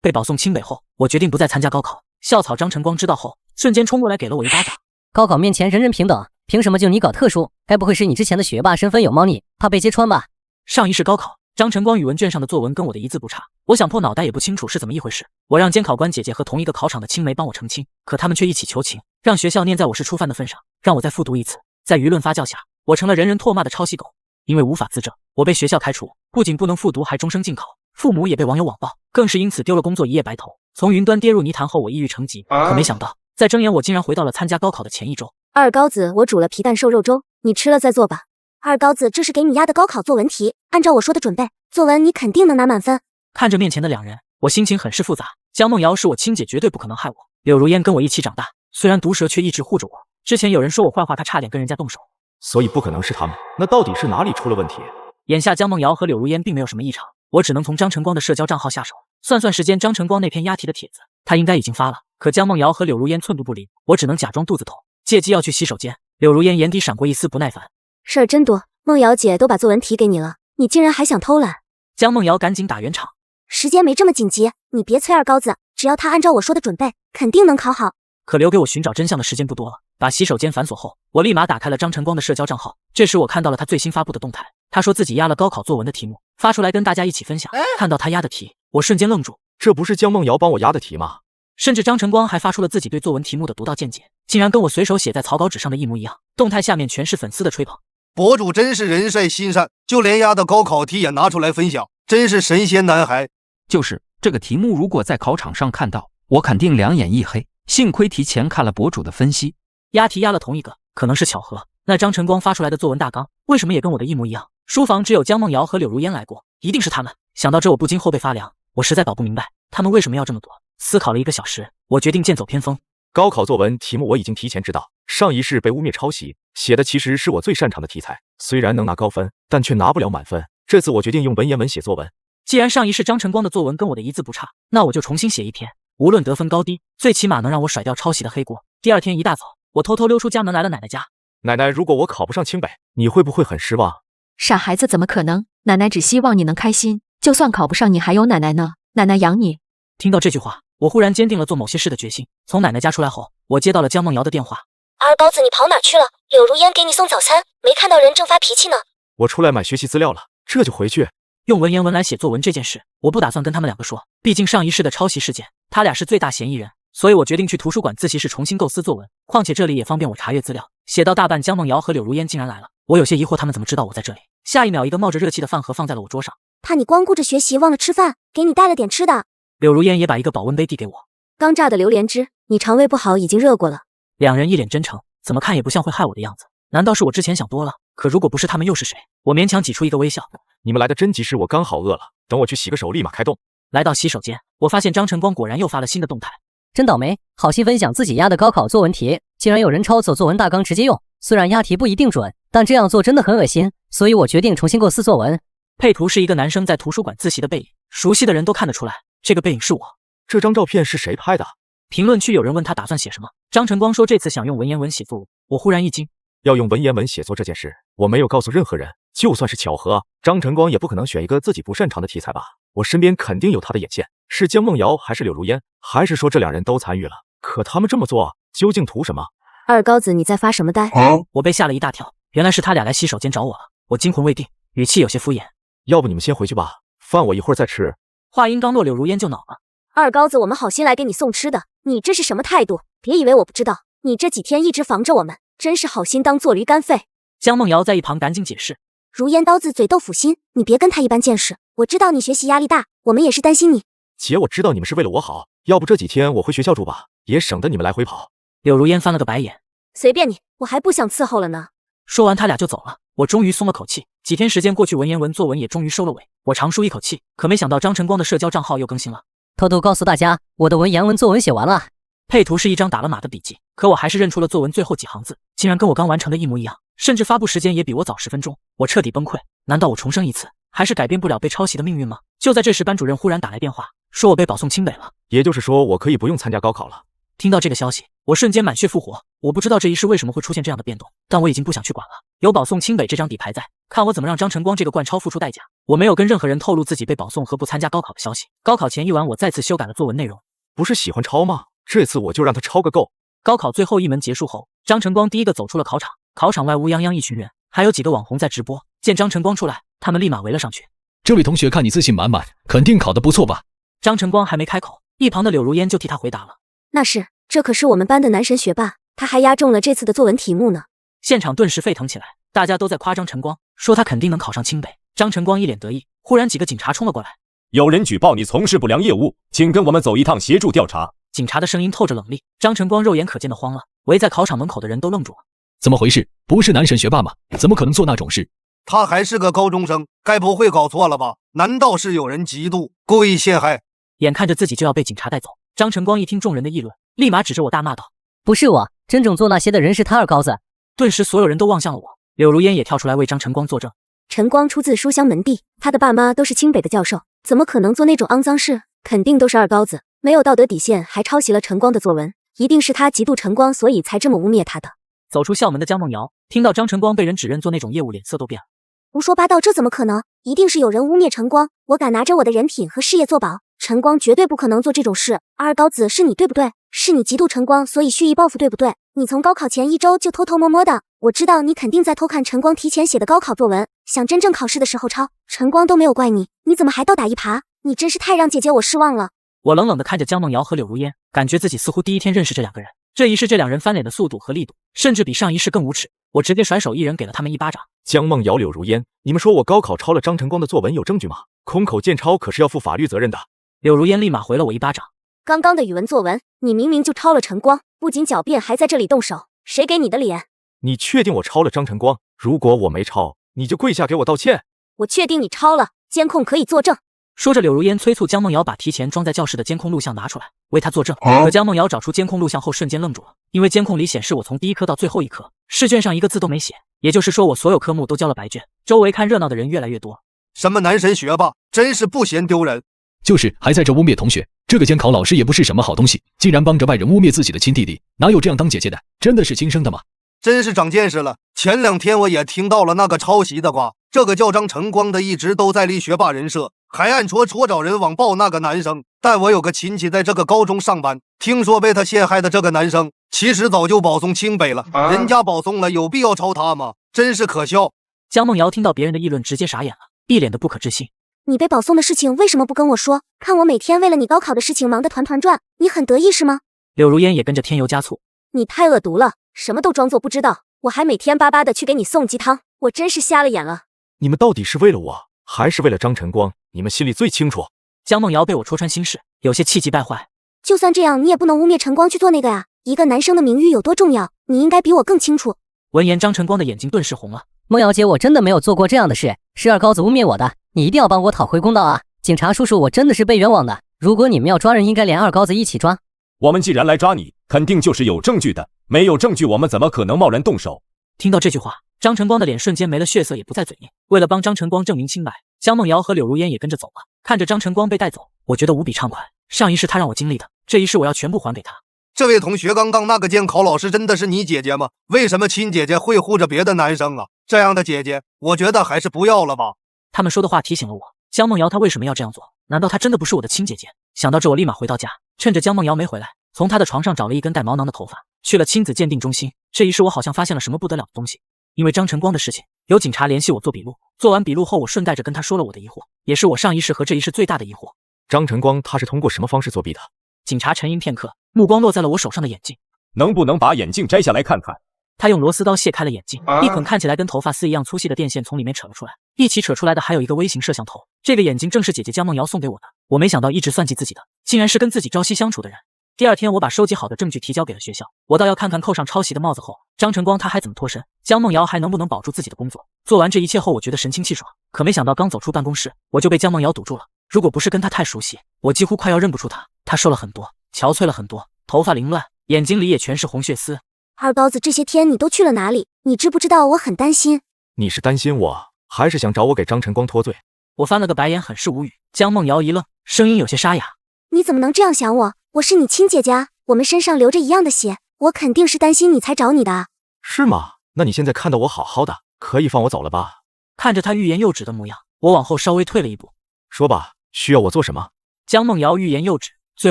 Speaker 1: 被保送清北后，我决定不再参加高考。校草张晨光知道后，瞬间冲过来给了我一巴掌。
Speaker 7: 高考面前人人平等，凭什么就你搞特殊？该不会是你之前的学霸身份有猫腻，怕被揭穿吧？
Speaker 1: 上一世高考，张晨光语文卷上的作文跟我的一字不差，我想破脑袋也不清楚是怎么一回事。我让监考官姐姐和同一个考场的青梅帮我澄清，可他们却一起求情，让学校念在我是初犯的份上，让我再复读一次。在舆论发酵下，我成了人人唾骂的抄袭狗。因为无法自证，我被学校开除，不仅不能复读，还终生禁考。父母也被网友网暴，更是因此丢了工作，一夜白头。从云端跌入泥潭后，我抑郁成疾，可没想到，在睁眼我竟然回到了参加高考的前一周。
Speaker 8: 二高子，我煮了皮蛋瘦肉粥，你吃了再做吧。
Speaker 6: 二高子，这是给你压的高考作文题，按照我说的准备，作文你肯定能拿满分。
Speaker 1: 看着面前的两人，我心情很是复杂。江梦瑶是我亲姐，绝对不可能害我。柳如烟跟我一起长大，虽然毒舌却一直护着我。之前有人说我坏话，她差点跟人家动手，
Speaker 5: 所以不可能是他们。那到底是哪里出了问题？
Speaker 1: 眼下江梦瑶和柳如烟并没有什么异常，我只能从张晨光的社交账号下手。算算时间，张晨光那篇押题的帖子他应该已经发了，可江梦瑶和柳如烟寸步不离，我只能假装肚子痛，借机要去洗手间。柳如烟眼底闪过一丝不耐烦，
Speaker 8: 事儿真多，梦瑶姐都把作文题给你了，你竟然还想偷懒。
Speaker 1: 江梦瑶赶紧打圆场，
Speaker 6: 时间没这么紧急，你别催二高子，只要他按照我说的准备，肯定能考好。
Speaker 1: 可留给我寻找真相的时间不多了。把洗手间反锁后，我立马打开了张晨光的社交账号。这时我看到了他最新发布的动态，他说自己压了高考作文的题目，发出来跟大家一起分享。看到他压的题，我瞬间愣住，
Speaker 5: 这不是江梦瑶帮我压的题吗？
Speaker 1: 甚至张晨光还发出了自己对作文题目的独到见解，竟然跟我随手写在草稿纸上的一模一样。动态下面全是粉丝的吹捧，
Speaker 9: 博主真是人帅心善，就连压的高考题也拿出来分享，真是神仙男孩。
Speaker 10: 就是这个题目，如果在考场上看到，我肯定两眼一黑。幸亏提前看了博主的分析，
Speaker 1: 押题押了同一个，可能是巧合。那张晨光发出来的作文大纲，为什么也跟我的一模一样？书房只有江梦瑶和柳如烟来过，一定是他们。想到这，我不禁后背发凉。我实在搞不明白，他们为什么要这么多？思考了1个小时，我决定剑走偏锋。
Speaker 5: 高考作文题目我已经提前知道，上一世被污蔑抄袭，写的其实是我最擅长的题材，虽然能拿高分，但却拿不了满分。这次我决定用文言文写作文。
Speaker 1: 既然上一世张晨光的作文跟我的一字不差，那我就重新写一篇。无论得分高低，最起码能让我甩掉抄袭的黑锅。第二天一大早，我偷偷溜出家门来了奶奶家。
Speaker 5: 奶奶，如果我考不上清北，你会不会很失望？
Speaker 11: 傻孩子，怎么可能？奶奶只希望你能开心，就算考不上，你还有奶奶呢，奶奶养你。
Speaker 1: 听到这句话，我忽然坚定了做某些事的决心。从奶奶家出来后，我接到了江梦瑶的电话。
Speaker 6: 二高子，你跑哪去了？柳如烟给你送早餐，没看到人正发脾气呢。
Speaker 5: 我出来买学习资料了，这就回去。
Speaker 1: 用文言文来写作文这件事，我不打算跟他们两个说，毕竟上一世的抄袭事件，他俩是最大嫌疑人，所以我决定去图书馆自习室重新构思作文。况且这里也方便我查阅资料。写到大半，江梦瑶和柳如烟竟然来了，我有些疑惑，他们怎么知道我在这里？下一秒，一个冒着热气的饭盒放在了我桌上。
Speaker 6: 怕你光顾着学习忘了吃饭，给你带了点吃的。
Speaker 1: 柳如烟也把一个保温杯递给我。
Speaker 8: 刚榨的榴莲汁，你肠胃不好，已经热过了。
Speaker 1: 两人一脸真诚，怎么看也不像会害我的样子。难道是我之前想多了？可如果不是他们又是谁？我勉强挤出一个微笑。
Speaker 5: 你们来的真及时，我刚好饿了，等我去洗个手，立马开动。
Speaker 1: 来到洗手间，我发现张晨光果然又发了新的动态。
Speaker 7: 真倒霉，好心分享自己压的高考作文题，竟然有人抄走作文大纲直接用。虽然押题不一定准，但这样做真的很恶心，所以我决定重新构思作文。
Speaker 1: 配图是一个男生在图书馆自习的背影，熟悉的人都看得出来，这个背影是我。
Speaker 5: 这张照片是谁拍的？
Speaker 1: 评论区有人问他打算写什么，张晨光说这次想用文言文写作文。我忽然一惊，
Speaker 5: 要用文言文写作这件事，我没有告诉任何人，就算是巧合，张晨光也不可能选一个自己不擅长的题材吧？我身边肯定有他的眼线，是江梦瑶还是柳如烟，还是说这两人都参与了？可他们这么做究竟图什么？
Speaker 8: 二高子，你在发什么呆？
Speaker 1: 我被吓了一大跳，原来是他俩来洗手间找我了。我惊魂未定，语气有些敷衍。
Speaker 5: 要不你们先回去吧，饭我一会儿再吃。
Speaker 1: 话音刚落，柳如烟就恼了。
Speaker 6: 二高子，我们好心来给你送吃的，你这是什么态度？别以为我不知道，你这几天一直防着我们，真是好心当做驴肝肺。
Speaker 1: 江梦瑶在一旁赶紧解释。
Speaker 6: 如烟刀子嘴豆腐心，你别跟他一般见识。我知道你学习压力大，我们也是担心你。
Speaker 5: 姐，我知道你们是为了我好，要不这几天我回学校住吧，也省得你们来回跑。
Speaker 1: 柳如烟翻了个白眼，
Speaker 6: 随便你，我还不想伺候了呢。
Speaker 1: 说完他俩就走了，我终于松了口气。几天时间过去，文言文作文也终于收了尾，我长舒一口气。可没想到张晨光的社交账号又更新了。
Speaker 7: 偷偷告诉大家，我的文言文作文写完了。
Speaker 1: 配图是一张打了码的笔记，可我还是认出了作文最后几行字，竟然跟我刚完成的一模一样，甚至发布时间也比我早10分钟。我彻底崩溃，难道我重生一次，还是改变不了被抄袭的命运吗？就在这时，班主任忽然打来电话，说我被保送清北了。
Speaker 5: 也就是说，我可以不用参加高考了。
Speaker 1: 听到这个消息，我瞬间满血复活。我不知道这一世为什么会出现这样的变动，但我已经不想去管了。有保送清北这张底牌在，看我怎么让张晨光这个惯超付出代价。我没有跟任何人透露自己被保送和不参加高考的消息。高考前一晚，我再次修改了作文内容。
Speaker 5: 不是喜欢抄吗？这次我就让他抄个够。
Speaker 1: 高考最后一门结束后，张晨光第一个走出了考场。考场外乌泱泱一群人，还有几个网红在直播。见张晨光出来，他们立马围了上去。
Speaker 4: 这位同学，看你自信满满，肯定考得不错吧？
Speaker 1: 张晨光还没开口，一旁的柳如烟就替他回答了。
Speaker 6: 那是，这可是我们班的男神学霸，他还押中了这次的作文题目呢。
Speaker 1: 现场顿时沸腾起来，大家都在夸张晨光，说他肯定能考上清北。张晨光一脸得意，忽然几个警察冲了过来。
Speaker 12: 有人举报你从事不良业务，请跟我们走一趟协助调查。
Speaker 1: 警察的声音透着冷厉，张晨光肉眼可见的慌了，围在考场门口的人都愣住了。
Speaker 4: 怎么回事？不是男神学霸吗？怎么可能做那种事？
Speaker 9: 他还是个高中生，该不会搞错了吧？难道是有人嫉妒，故意陷害？
Speaker 1: 眼看着自己就要被警察带走，张晨光一听众人的议论，立马指着我大骂道：
Speaker 7: 不是我，真正做那些的人是他二高子。
Speaker 1: 顿时所有人都望向了我，柳如烟也跳出来为张晨光作证。
Speaker 6: 晨光出自书香门第，他的爸妈都是清北的教授，怎么可能做那种肮脏事？肯定都是二高子，没有道德底线，还抄袭了晨光的作文，一定是他嫉妒晨光，所以才这么污蔑他的。
Speaker 1: 走出校门的江梦瑶听到张晨光被人指认做那种业务，脸色都变了。
Speaker 6: 胡说八道，这怎么可能？一定是有人污蔑晨光，我敢拿着我的人品和事业作保，晨光绝对不可能做这种事。二高子是你对不对？是你嫉妒晨光，所以蓄意报复对不对？你从高考前1周就偷偷摸摸的，我知道你肯定在偷看晨光提前写的高考作文，想真正考试的时候抄。晨光都没有怪你，你怎么还倒打一耙？你真是太让姐姐我失望了。
Speaker 1: 我冷冷地看着江梦瑶和柳如烟，感觉自己似乎第一天认识这两个人。这一世这两人翻脸的速度和力度，甚至比上一世更无耻。我直接甩手一人给了他们一巴掌。
Speaker 5: 江梦瑶、柳如烟，你们说我高考抄了张晨光的作文有证据吗？空口见抄可是要负法律责任的。
Speaker 1: 柳如烟立马回了我一巴掌。
Speaker 6: 刚刚的语文作文，你明明就抄了晨光，不仅狡辩，还在这里动手，谁给你的脸？
Speaker 5: 你确定我抄了张晨光？如果我没抄，你就跪下给我道歉。
Speaker 6: 我确定你抄了，监控可以作证。
Speaker 1: 说着，柳如烟催促江梦瑶把提前装在教室的监控录像拿出来，为她作证。可江梦瑶找出监控录像后瞬间愣住了，因为监控里显示我从第一科到最后一科，试卷上一个字都没写，也就是说我所有科目都交了白卷。周围看热闹的人越来越多。
Speaker 9: 什么男神学霸，真是不嫌丢人。
Speaker 4: 就是还在这污蔑同学，这个监考老师也不是什么好东西，竟然帮着外人污蔑自己的亲弟弟，哪有这样当姐姐的？真的是亲生的吗？
Speaker 9: 真是长见识了。前2天我也听到了那个抄袭的瓜，这个叫张晨光的一直都在立学霸人设，还暗戳找人网暴那个男生。但我有个亲戚在这个高中上班，听说被他陷害的这个男生其实早就保送清北了，人家保送了，有必要抄他吗？真是可笑。
Speaker 1: 江梦瑶听到别人的议论直接傻眼了，一脸的不可置信。
Speaker 6: 你被保送的事情为什么不跟我说？看我每天为了你高考的事情忙得团团转，你很得意是吗？
Speaker 1: 柳如烟也跟着添油加醋。
Speaker 6: 你太恶毒了，什么都装作不知道，我还每天巴巴的去给你送鸡汤，我真是瞎了眼了。
Speaker 5: 你们到底是为了我，还是为了张晨光？你们心里最清楚。
Speaker 1: 江梦瑶被我戳穿心事，有些气急败坏。
Speaker 6: 就算这样，你也不能污蔑晨光去做那个呀。一个男生的名誉有多重要，你应该比我更清楚。
Speaker 1: 闻言，张晨光的眼睛顿时红了。
Speaker 7: 梦瑶姐，我真的没有做过这样的事，是二高子污蔑我的，你一定要帮我讨回公道啊！警察叔叔，我真的是被冤枉的，如果你们要抓人，应该连二高子一起抓。
Speaker 12: 我们既然来抓你，肯定就是有证据的，没有证据我们怎么可能贸然动手？
Speaker 1: 听到这句话，张晨光的脸瞬间没了血色，也不再嘴硬。为了帮张晨光证明清白，江梦瑶和柳如烟也跟着走了。看着张晨光被带走，我觉得无比畅快。上一世他让我经历的，这一世我要全部还给他。
Speaker 9: 这位同学，刚刚那个监考老师真的是你姐姐吗？为什么亲姐姐会护着别的男生啊？这样的姐姐，我觉得还是不要了吧。
Speaker 1: 他们说的话提醒了我，江梦瑶她为什么要这样做？难道她真的不是我的亲姐姐？想到这，我立马回到家，趁着江梦瑶没回来，从她的床上找了一根带毛囊的头发，去了亲子鉴定中心。这一世我好像发现了什么不得了的东西。因为张晨光的事情，有警察联系我做笔录。做完笔录后，我顺带着跟他说了我的疑惑，也是我上一世和这一世最大的疑惑。
Speaker 5: 张晨光他是通过什么方式作弊的？
Speaker 1: 警察沉吟片刻，目光落在了我手上的眼镜。
Speaker 12: 能不能把眼镜摘下来看看？
Speaker 1: 他用螺丝刀卸开了眼镜，一捆看起来跟头发丝一样粗细的电线从里面扯了出来，一起扯出来的还有一个微型摄像头。这个眼镜正是姐姐江梦瑶送给我的。我没想到一直算计自己的，竟然是跟自己朝夕相处的人。第二天，我把收集好的证据提交给了学校，我倒要看看扣上抄袭的帽子后，张晨光他还怎么脱身，江梦瑶还能不能保住自己的工作。做完这一切后，我觉得神清气爽，可没想到刚走出办公室，我就被江梦瑶堵住了。如果不是跟她太熟悉，我几乎快要认不出她。她瘦了很多，憔悴了很多，头发凌乱，眼睛里也全是红血丝。
Speaker 6: 二高子，这些天你都去了哪里？你知不知道我很担心？
Speaker 5: 你是担心我，还是想找我给张晨光脱罪？
Speaker 1: 我翻了个白眼，很是无语。江梦瑶一愣，声音有些沙哑。
Speaker 6: 你怎么能这样想我？我是你亲姐姐，我们身上流着一样的血，我肯定是担心你才找你的。
Speaker 5: 是吗？那你现在看到我好好的，可以放我走了吧？
Speaker 1: 看着他欲言又止的模样，我往后稍微退了一步。
Speaker 5: 说吧，需要我做什么？
Speaker 1: 江梦瑶欲言又止，最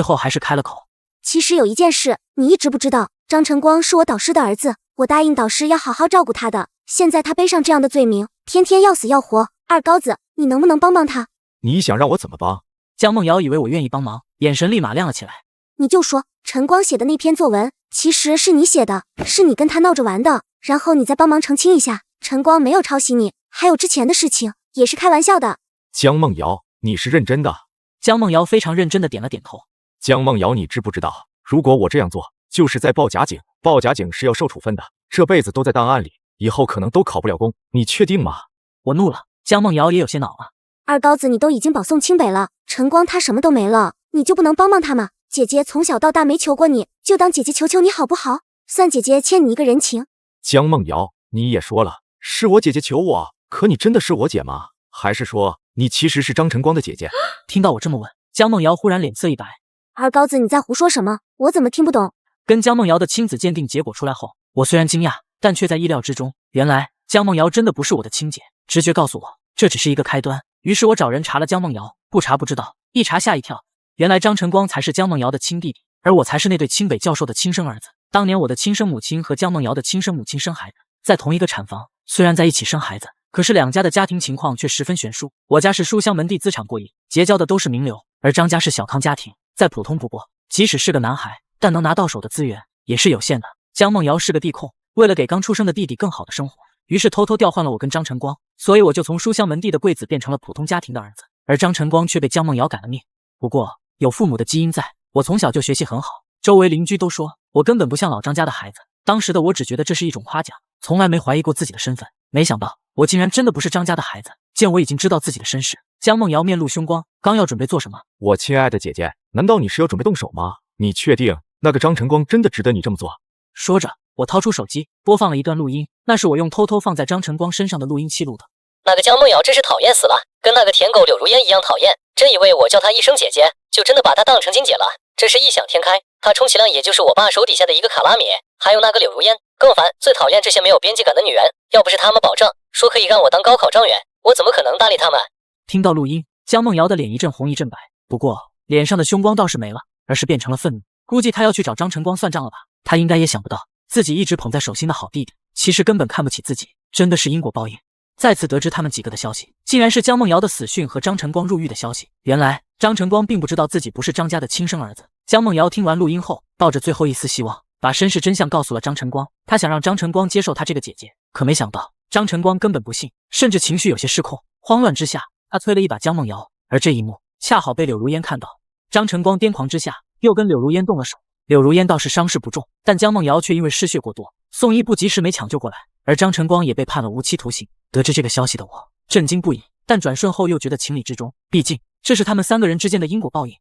Speaker 1: 后还是开了口。
Speaker 6: 其实有一件事，你一直不知道，张晨光是我导师的儿子，我答应导师要好好照顾他的。现在他背上这样的罪名，天天要死要活。二高子，你能不能帮帮他？
Speaker 5: 你想让我怎么帮？
Speaker 1: 江梦瑶以为我愿意帮忙，眼神立马亮了起来。
Speaker 6: 你就说晨光写的那篇作文其实是你写的，是你跟他闹着玩的，然后你再帮忙澄清一下，晨光没有抄袭你，还有之前的事情也是开玩笑的。
Speaker 5: 江梦瑶，你是认真的？
Speaker 1: 江梦瑶非常认真的点了点头。
Speaker 5: 江梦瑶，你知不知道，如果我这样做，就是在报假警，报假警是要受处分的，这辈子都在档案里，以后可能都考不了公，你确定吗？
Speaker 1: 我怒了，江梦瑶也有些恼了。
Speaker 6: 二高子，你都已经保送清北了，晨光他什么都没了，你就不能帮帮他吗？姐姐从小到大没求过你，就当姐姐求求你好不好？算姐姐欠你一个人情。
Speaker 5: 江梦瑶，你也说了，是我姐姐求我，可你真的是我姐吗？还是说你其实是张晨光的姐姐？
Speaker 1: 听到我这么问，江梦瑶忽然脸色一白。
Speaker 6: 二高子，你在胡说什么？我怎么听不懂？
Speaker 1: 跟江梦瑶的亲子鉴定结果出来后，我虽然惊讶，但却在意料之中。原来江梦瑶真的不是我的亲姐，直觉告诉我这只是一个开端。于是我找人查了江梦瑶，不查不知道，一查吓一跳。原来张晨光才是江梦瑶的亲弟弟，而我才是那对清北教授的亲生儿子。当年我的亲生母亲和江梦瑶的亲生母亲生孩子，在同一个产房，虽然在一起生孩子，可是两家的家庭情况却十分悬殊。我家是书香门第，资产过亿，结交的都是名流，而张家是小康家庭，再普通不过。即使是个男孩，但能拿到手的资源也是有限的。江梦瑶是个地控，为了给刚出生的弟弟更好的生活，于是偷偷调换了我跟张晨光，所以我就从书香门第的贵子变成了普通家庭的儿子，而张晨光却被江梦瑶改了命。不过有父母的基因在，我从小就学习很好，周围邻居都说我根本不像老张家的孩子。当时的我只觉得这是一种夸奖，从来没怀疑过自己的身份。没想到我竟然真的不是张家的孩子。见我已经知道自己的身世，江梦瑶面露凶光，刚要准备做什么。
Speaker 5: 我亲爱的姐姐，难道你是要准备动手吗？你确定那个张晨光真的值得你这么做？
Speaker 1: 说着，我掏出手机播放了一段录音，那是我用偷偷放在张晨光身上的录音器录的。
Speaker 7: 那个江梦瑶真是讨厌死了，跟那个舔狗柳如烟一样讨厌，真以为我叫她一声姐姐就真的把她当成亲姐了，真是异想天开。她充其量也就是我爸手底下的一个卡拉米，还有那个柳如烟更烦，最讨厌这些没有边界感的女人。要不是他们保证说可以让我当高考状元，我怎么可能搭理他们？
Speaker 1: 听到录音，江梦瑶的脸一阵红一阵白，不过脸上的凶光倒是没了，而是变成了愤怒。估计她要去找张晨光算账了吧。她应该也想不到自己一直捧在手心的好弟弟，其实根本看不起自己，真的是因果报应。再次得知他们几个的消息，竟然是江梦瑶的死讯和张晨光入狱的消息。原来张晨光并不知道自己不是张家的亲生儿子。江梦瑶听完录音后，抱着最后一丝希望，把身世真相告诉了张晨光。她想让张晨光接受她这个姐姐，可没想到张晨光根本不信，甚至情绪有些失控。慌乱之下，他催了一把江梦瑶，而这一幕恰好被柳如烟看到。张晨光癫狂之下又跟柳如烟动了手，柳如烟倒是伤势不重，但江梦瑶却因为失血过多，送医不及时没抢救过来，而张晨光也被判了无期徒刑。得知这个消息的我震惊不已，但转瞬后又觉得情理之中，毕竟这是他们三个人之间的因果报应。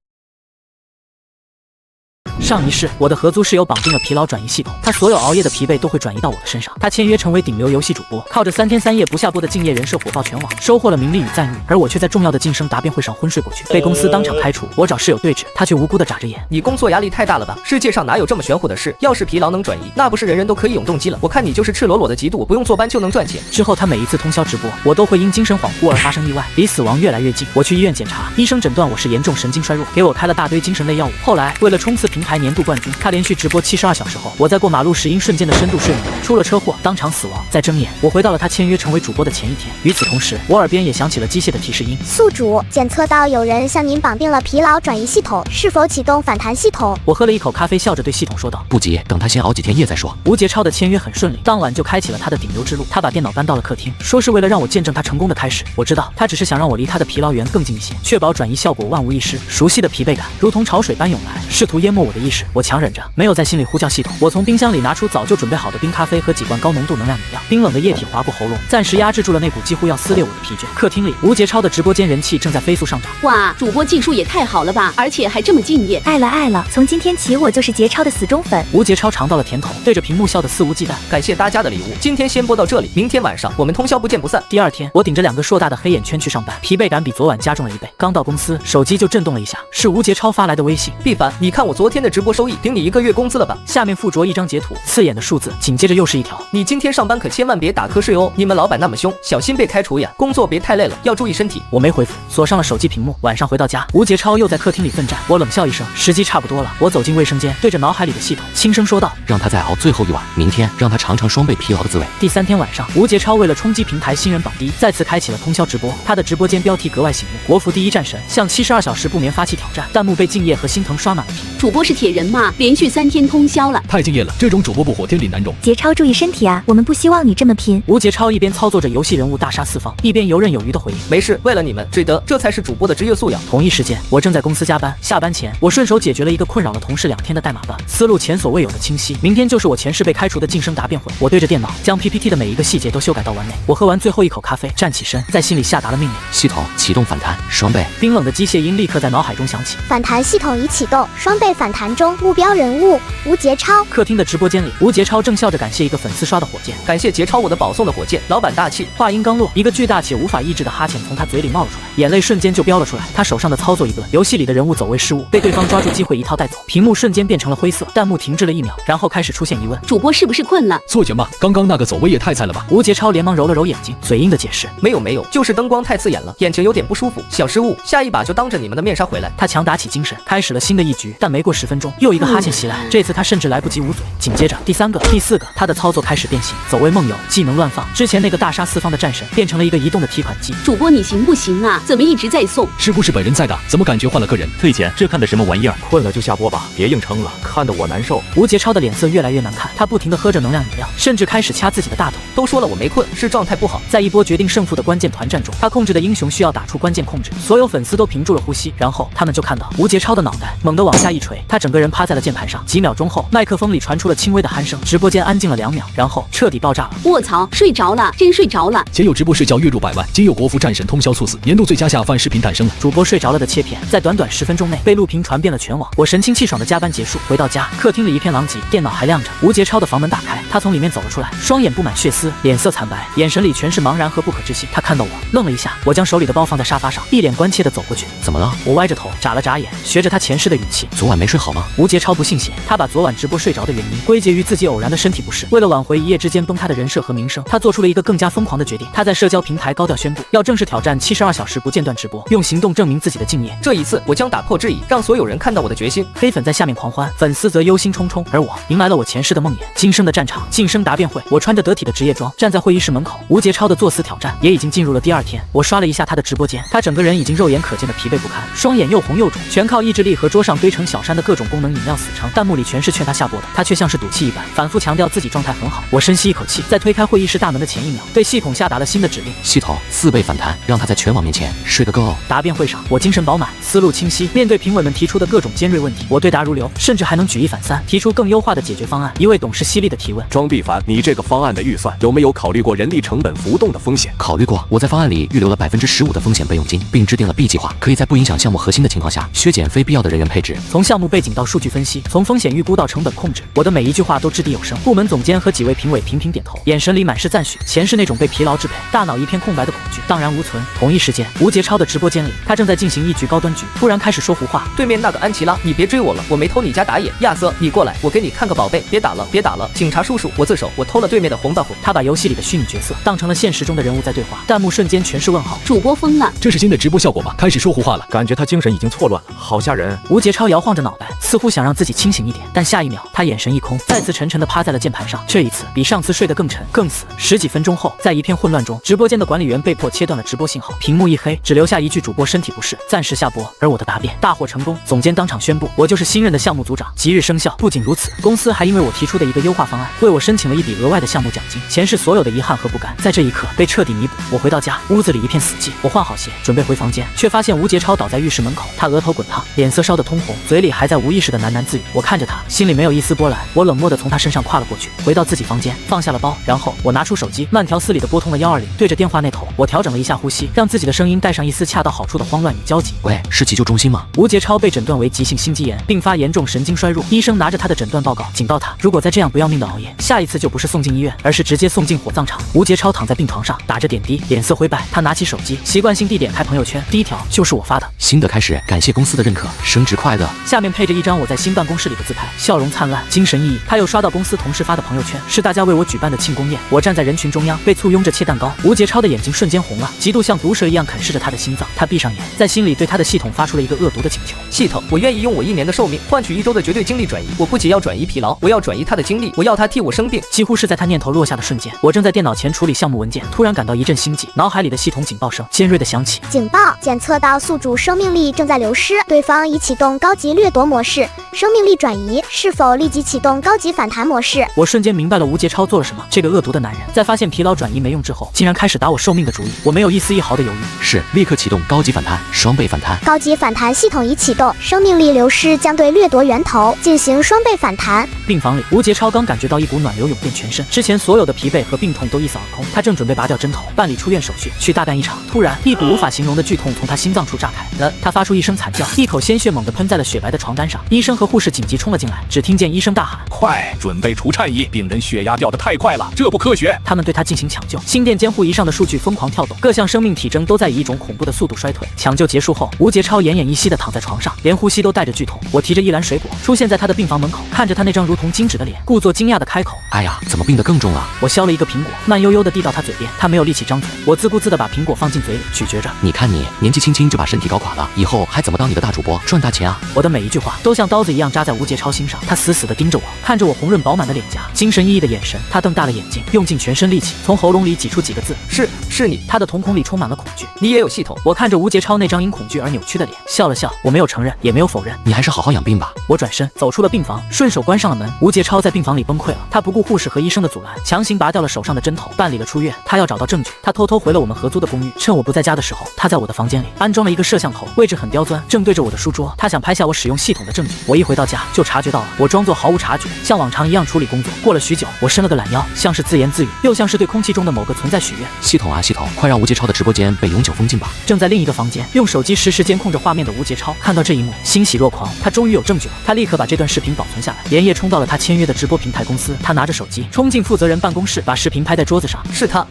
Speaker 1: 上一世，我的合租室友绑定了疲劳转移系统，他所有熬夜的疲惫都会转移到我的身上。他签约成为顶流游戏主播，靠着3天3夜不下播的敬业人设火爆全网，收获了名利与赞誉。而我却在重要的晋升答辩会上昏睡过去，被公司当场开除。我找室友对峙，他却无辜的眨着眼。
Speaker 2: 你工作压力太大了吧？世界上哪有这么玄乎的事？要是疲劳能转移，那不是人人都可以永动机了？我看你就是赤裸裸的嫉妒我不用坐班就能赚钱。
Speaker 1: 之后他每一次通宵直播，我都会因精神恍惚而发生意外，离死亡越来越近。我去医院检查，医生诊断我是严重神经衰弱，给我开了大堆精神类药物。后来为了冲刺平台年度冠军，他连续直播72小时后，我在过马路时因瞬间的深度睡眠出了车祸，当场死亡。在睁眼，我回到了他签约成为主播的前一天。与此同时，我耳边也响起了机械的提示音：
Speaker 6: 宿主检测到有人向您绑定了疲劳转移系统，是否启动反弹系统？
Speaker 1: 我喝了一口咖啡，笑着对系统说道：
Speaker 3: 不急，等他先熬几天夜再说。
Speaker 1: 吴杰超的签约很顺利，当晚就开启了他的顶流之路。他把电脑搬到了客厅，说是为了让我见证他成功的开始。我知道他只是想让我离他的疲劳源更近一些，确保转移效果万无一失。熟悉的疲惫感如同潮水般涌来，试图淹没我的意识，我强忍着没有在心里呼叫系统。我从冰箱里拿出早就准备好的冰咖啡和几罐高浓度能量饮料，冰冷的液体划过喉咙，暂时压制住了那股几乎要撕裂我的疲倦。客厅里，吴杰超的直播间人气正在飞速上涨。
Speaker 13: 哇，主播技术也太好了吧，而且还这么敬业。
Speaker 6: 爱了爱了，从今天起我就是杰超的死忠粉。
Speaker 1: 吴杰超尝到了甜头，对着屏幕笑得肆无忌惮。
Speaker 2: 感谢大家的礼物，今天先播到这里，明天晚上我们通宵不见不散。
Speaker 1: 第二天，我顶着2个硕大的黑眼圈去上班，疲惫感比昨晚加重了1倍。刚到公司，手机就震动了一下，是吴杰超发来的微信。
Speaker 2: 毕凡，你看我昨天的直播收益，顶你1个月工资了吧？
Speaker 1: 下面附着一张截图，刺眼的数字，紧接着又是一条：
Speaker 2: 你今天上班可千万别打瞌睡哦，你们老板那么凶，小心被开除呀！工作别太累了，要注意身体。
Speaker 1: 我没回复，锁上了手机屏幕。晚上回到家，吴杰超又在客厅里奋战。我冷笑一声，时机差不多了。我走进卫生间，对着脑海里的系统轻声说道：
Speaker 3: 让他再熬最后一晚，明天让他尝尝双倍疲劳的滋味。
Speaker 1: 第3天晚上，吴杰超为了冲击平台新人榜第1，再次开启了通宵直播。他的直播间标题格外醒目：国服第1战神向72小时不眠发起挑战。弹幕被敬业和心疼刷满了屏。
Speaker 13: 主播是铁人嘛，连续3天通宵了，
Speaker 4: 太敬业了！这种主播不火，天理难容。
Speaker 6: 杰超注意身体啊，我们不希望你这么拼。
Speaker 1: 吴杰超一边操作着游戏人物大杀四方，一边游刃有余的回应：
Speaker 2: 没事，为了你们追得，这才是主播的职业素养。
Speaker 1: 同一时间，我正在公司加班，下班前我顺手解决了一个困扰了同事2天的代码 bug， 思路前所未有的清晰。明天就是我前世被开除的晋升答辩会。我对着电脑将 PPT 的每一个细节都修改到完美。我喝完最后一口咖啡，站起身，在心里下达了命令：
Speaker 3: 系统启动反弹双倍。
Speaker 1: 冰冷的机械音立刻在脑海中响起：
Speaker 6: 反弹系统已启动，双倍反弹中，目标人物吴杰超。
Speaker 1: 客厅的直播间里，吴杰超正笑着感谢一个粉丝刷的火箭，
Speaker 2: 感谢杰超我的保送的火箭，老板大气。
Speaker 1: 话音刚落，一个巨大且无法抑制的哈欠从他嘴里冒了出来，眼泪瞬间就飙了出来。他手上的操作一顿，游戏里的人物走位失误，被对方抓住机会一套带走，屏幕瞬间变成了灰色，弹幕停滞了1秒，然后开始出现疑问：
Speaker 13: 主播是不是困了？
Speaker 4: 错觉吗？刚刚那个走位也太菜了吧！
Speaker 1: 吴杰超连忙揉了揉眼睛，嘴硬的解释：
Speaker 2: 没有，就是灯光太刺眼了，眼睛有点不舒服，小失误，下一把就当着你们的面杀回来。
Speaker 1: 他强打起精神，开始了新的一局，但没过10分钟，又一个哈欠袭来，这次他甚至来不及捂嘴。紧接着第3个、第4个，他的操作开始变形，走位梦游，技能乱放，之前那个大杀四方的战神变成了一个移动的提款机。
Speaker 13: 主播你行不行啊？怎么一直在送？
Speaker 4: 是不是本人在打？怎么感觉换了个人？
Speaker 5: 退钱，这看的什么玩意儿？困了就下播吧，别硬撑了，看得我难受。
Speaker 1: 吴杰超的脸色越来越难看，他不停地喝着能量饮料，甚至开始掐自己的大腿。
Speaker 2: 都说了我没困，是状态不好。
Speaker 1: 在一波决定胜负的关键团战中，他控制的英雄需要打出关键控制，所有粉丝都屏住了呼吸，然后他们就看到吴杰超的脑袋猛地往下一垂，他整个人趴在了键盘上。几秒钟后，麦克风里传出了轻微的鼾声，直播间安静了2秒，然后彻底爆炸了。
Speaker 13: 卧槽，睡着了，真睡着了！
Speaker 4: 前有直播睡觉月入100万，今有国服战神通宵猝死，年度最佳下饭视频诞生了。
Speaker 1: 主播睡着了的切片，在短短10分钟内被录屏传遍了全网。我神清气爽的加班结束，回到家，客厅里一片狼藉，电脑还亮着。吴杰超的房门打开，他从里面走了出来，双眼布满血丝，脸色惨白，眼神里全是茫然和不可置信。他看到我，愣了一下，我将手里的包放在沙发上，一脸关切地走过去。
Speaker 3: 怎么了？
Speaker 1: 我歪着头，眨了眨眼，学着他前世的语气：
Speaker 3: 昨晚没睡好吗？
Speaker 1: 吴杰超不信邪，他把昨晚直播睡着的原因归结于自己偶然的身体不适。为了挽回一夜之间崩塌的人设和名声，他做出了一个更加疯狂的决定。他在社交平台高调宣布，要正式挑战72小时不间断直播，用行动证明自己的敬业。
Speaker 2: 这一次，我将打破质疑，让所有人看到我的决心。
Speaker 1: 黑粉在下面狂欢，粉丝则忧心忡忡，而我迎来了我前世的梦魇，今生的战场，晋升答辩会。我穿着得体的职业装，站在会议室门口。吴杰超的作死挑战也已经进入了第2天。我刷了一下他的直播间，他整个人已经肉眼可见的疲惫不堪，双眼又红又肿，全靠意志力和桌上堆成小山的各种功能饮料死撑。弹幕里全是劝他下播的，他却像是赌气一般，反复强调自己状态很好。我深吸一口气，在推开会议室大门的前1秒，对系统下达了新的指令：
Speaker 3: 系统4倍反弹，让他在全网面前睡个够。
Speaker 1: 答辩会上，我精神饱满，思路清晰，面对评委们提出的各种尖锐问题，我对答如流，甚至还能举一反三，提出更优化的解决方案。一位董事犀利的提问：
Speaker 12: 庄必凡，你这个方案的预算有没有考虑过人力成本浮动的风险？
Speaker 3: 考虑过，我在方案里预留了15%的风险备用金，并制定了 B 计划，可以在不影响项目核心的情况下削减非必要的人员配置。
Speaker 1: 从项目背景到数据分析，从风险预估到成本控制，我的每一句话都掷地有声。部门总监和几位评委频频点头，眼神里满是赞许。前世那种被疲劳支配、大脑一片空白的恐惧荡然无存。同一时间，吴杰超的直播间里，他正在进行一局高端局，突然开始说胡话：
Speaker 2: 对面那个安琪拉，你别追我了，我没偷你家打野。亚瑟，你过来，我给你看个宝贝。别打了，别打了，警察叔叔，我自首，我偷了对面的红爆虎。他把游戏里的虚拟角色当成了现实中的人物在对话，弹幕瞬间全是问号。
Speaker 13: 主播疯了，
Speaker 4: 这是新的直播效果吗？开始说胡话了，
Speaker 5: 感觉他精神已经错乱了，好吓人。
Speaker 1: 吴杰超摇晃着脑袋，似乎想让自己清醒一点，但下一秒他眼神一空，再次沉沉地趴在了键盘上。这一次比上次睡得更沉更死。10几分钟后，在一片混乱中，直播间的管理员被迫切断了直播信号，屏幕一黑，只留下一句主播身体不适，暂时下播。而我的答辩大获成功，总监当场宣布我就是新任的项目组长，即日生效。不仅如此，公司还因为我提出的一个优化方案，为我申请了一笔额外的项目奖金。前世所有的遗憾和不甘，在这一刻被彻底弥补。我回到家，屋子里一片死寂。我换好鞋，准备回房间，却发现吴杰超倒在浴室门口，他额头滚烫，脸色烧得通红，嘴里还在无意识的喃喃自语。我看着他，心里没有一丝波澜。我冷漠地从他身上跨了过去，回到自己房间，放下了包，然后我拿出手机，慢条斯理地拨通了120，对着电话那头，我调整了一下呼吸，让自己的声音带上一丝恰到好处的慌乱与焦急。
Speaker 3: 喂，是急救中心吗？
Speaker 1: 吴杰超被诊断为急性心肌炎，并发严重神经衰弱。医生拿着他的诊断报告，警告他，如果再这样不要命的熬夜，下一次就不是送进医院，而是直接送进火葬场。吴杰超躺在病床上，打着点滴，脸色灰败。他拿起手机，习惯性地点开朋友圈，第一条就是我发的。
Speaker 3: 新的开始，感谢公司的认可，升职快乐。
Speaker 1: 下面配着一张我在新办公室里的自拍，笑容灿烂，精神奕奕。他又刷到公司同事发的朋友圈，是大家为我举办的庆功宴。我站在人群中央，被簇拥着切蛋糕。吴杰超的眼睛瞬间红了，极度像毒蛇一样啃噬着他的心脏。他闭上眼，在心里对他的系统发出了一个恶毒的请求：
Speaker 2: 系统，我愿意用我1年的寿命换取1周的绝对精力转移。我不仅要转移疲劳，我要转移他的精力，我要他替我生病。
Speaker 1: 几乎是在他念头落下的瞬间，我正在电脑前处理项目文件，突然感到一阵心悸，脑海里的系统警报声尖锐的响起。
Speaker 6: 警报，检测到宿主生命力正在流失，对方已启动高级掠夺模式，生命力转移，是否立即启动高级反弹模式？
Speaker 1: 我瞬间明白了吴杰超做了什么。这个恶毒的男人在发现疲劳转移没用之后，竟然开始打我寿命的主意。我没有一丝一毫的犹豫，
Speaker 3: 是立刻启动高级反弹，双倍反弹。
Speaker 6: 高级反弹系统已启动，生命力流失将对掠夺源头进行双倍反弹。
Speaker 1: 病房里，吴杰超刚感觉到一股暖流涌遍全身，之前所有的疲惫和病痛都一扫而空。他正准备拔掉针头，办理出院手续，去大干一场。突然，一股无法形容的剧痛从他心脏处炸开，他发出一声惨叫，一口鲜血猛地喷在了雪白的床单上。医生和护士紧急冲了进来，只听见医生大喊：“
Speaker 14: 快，准备除颤仪！病人血压掉得太快了，这不科学！”
Speaker 1: 他们对他进行抢救，心电监护仪上的数据疯狂跳动，各项生命体征都在以一种恐怖的速度衰退。抢救结束后，吴杰超奄奄一息地躺在床上，连呼吸都带着剧痛。我提着一篮水果出现在他的病房门口，看着他那张如同金纸的脸，故作惊讶地开口：“
Speaker 3: 哎呀，怎么病得更重了？”
Speaker 1: 我削了一个苹果，慢悠悠地递到他嘴边，他没有力气张嘴。我自顾自地把苹果放进嘴里，咀嚼着。
Speaker 3: 你看你年纪轻轻就把身体搞垮了，以后还怎么当你的大主播赚大钱啊？
Speaker 1: 我的每一句话都像刀子一样扎在吴杰超心上，他死死地盯着我，看着我红润饱满的脸颊，精神奕奕的眼神。他瞪大了眼睛，用尽全身力气从喉咙里挤出几个字：“是你。”他的瞳孔里充满了恐惧。
Speaker 2: 你也有系统？
Speaker 1: 我看着吴杰超那张因恐惧而扭曲的脸，笑了笑。我没有承认，也没有否认。
Speaker 3: 你还是好好养病吧。
Speaker 1: 我转身走出了病房，顺手关上了门。吴杰超在病房里崩溃了，他不顾护士和医生的阻拦，强行拔掉了手上的针头，办理了出院。他要找到证据，他偷偷回了我们合租的公寓，趁我不在家的时候，他在我的房间里安装了一个摄像头，位置很刁钻，正对着我的书桌。他想拍下我使用系统的证据。我一回到家就察觉到了，我装作毫无察觉，像往常一样处理工作。过了许久，我伸了个懒腰，像是自言自语，又像是对空气中的某个存在许愿。
Speaker 3: 系统啊系统，快让吴杰超的直播间被永久封禁吧！
Speaker 1: 正在另一个房间用手机实时监控着画面的吴杰超看到这一幕，欣喜若狂。他终于有证据了，他立刻把这段视频保存下来，连夜冲到了他签约的直播平台公司。他拿着手机冲进负责人办公室，把视频拍在桌子上。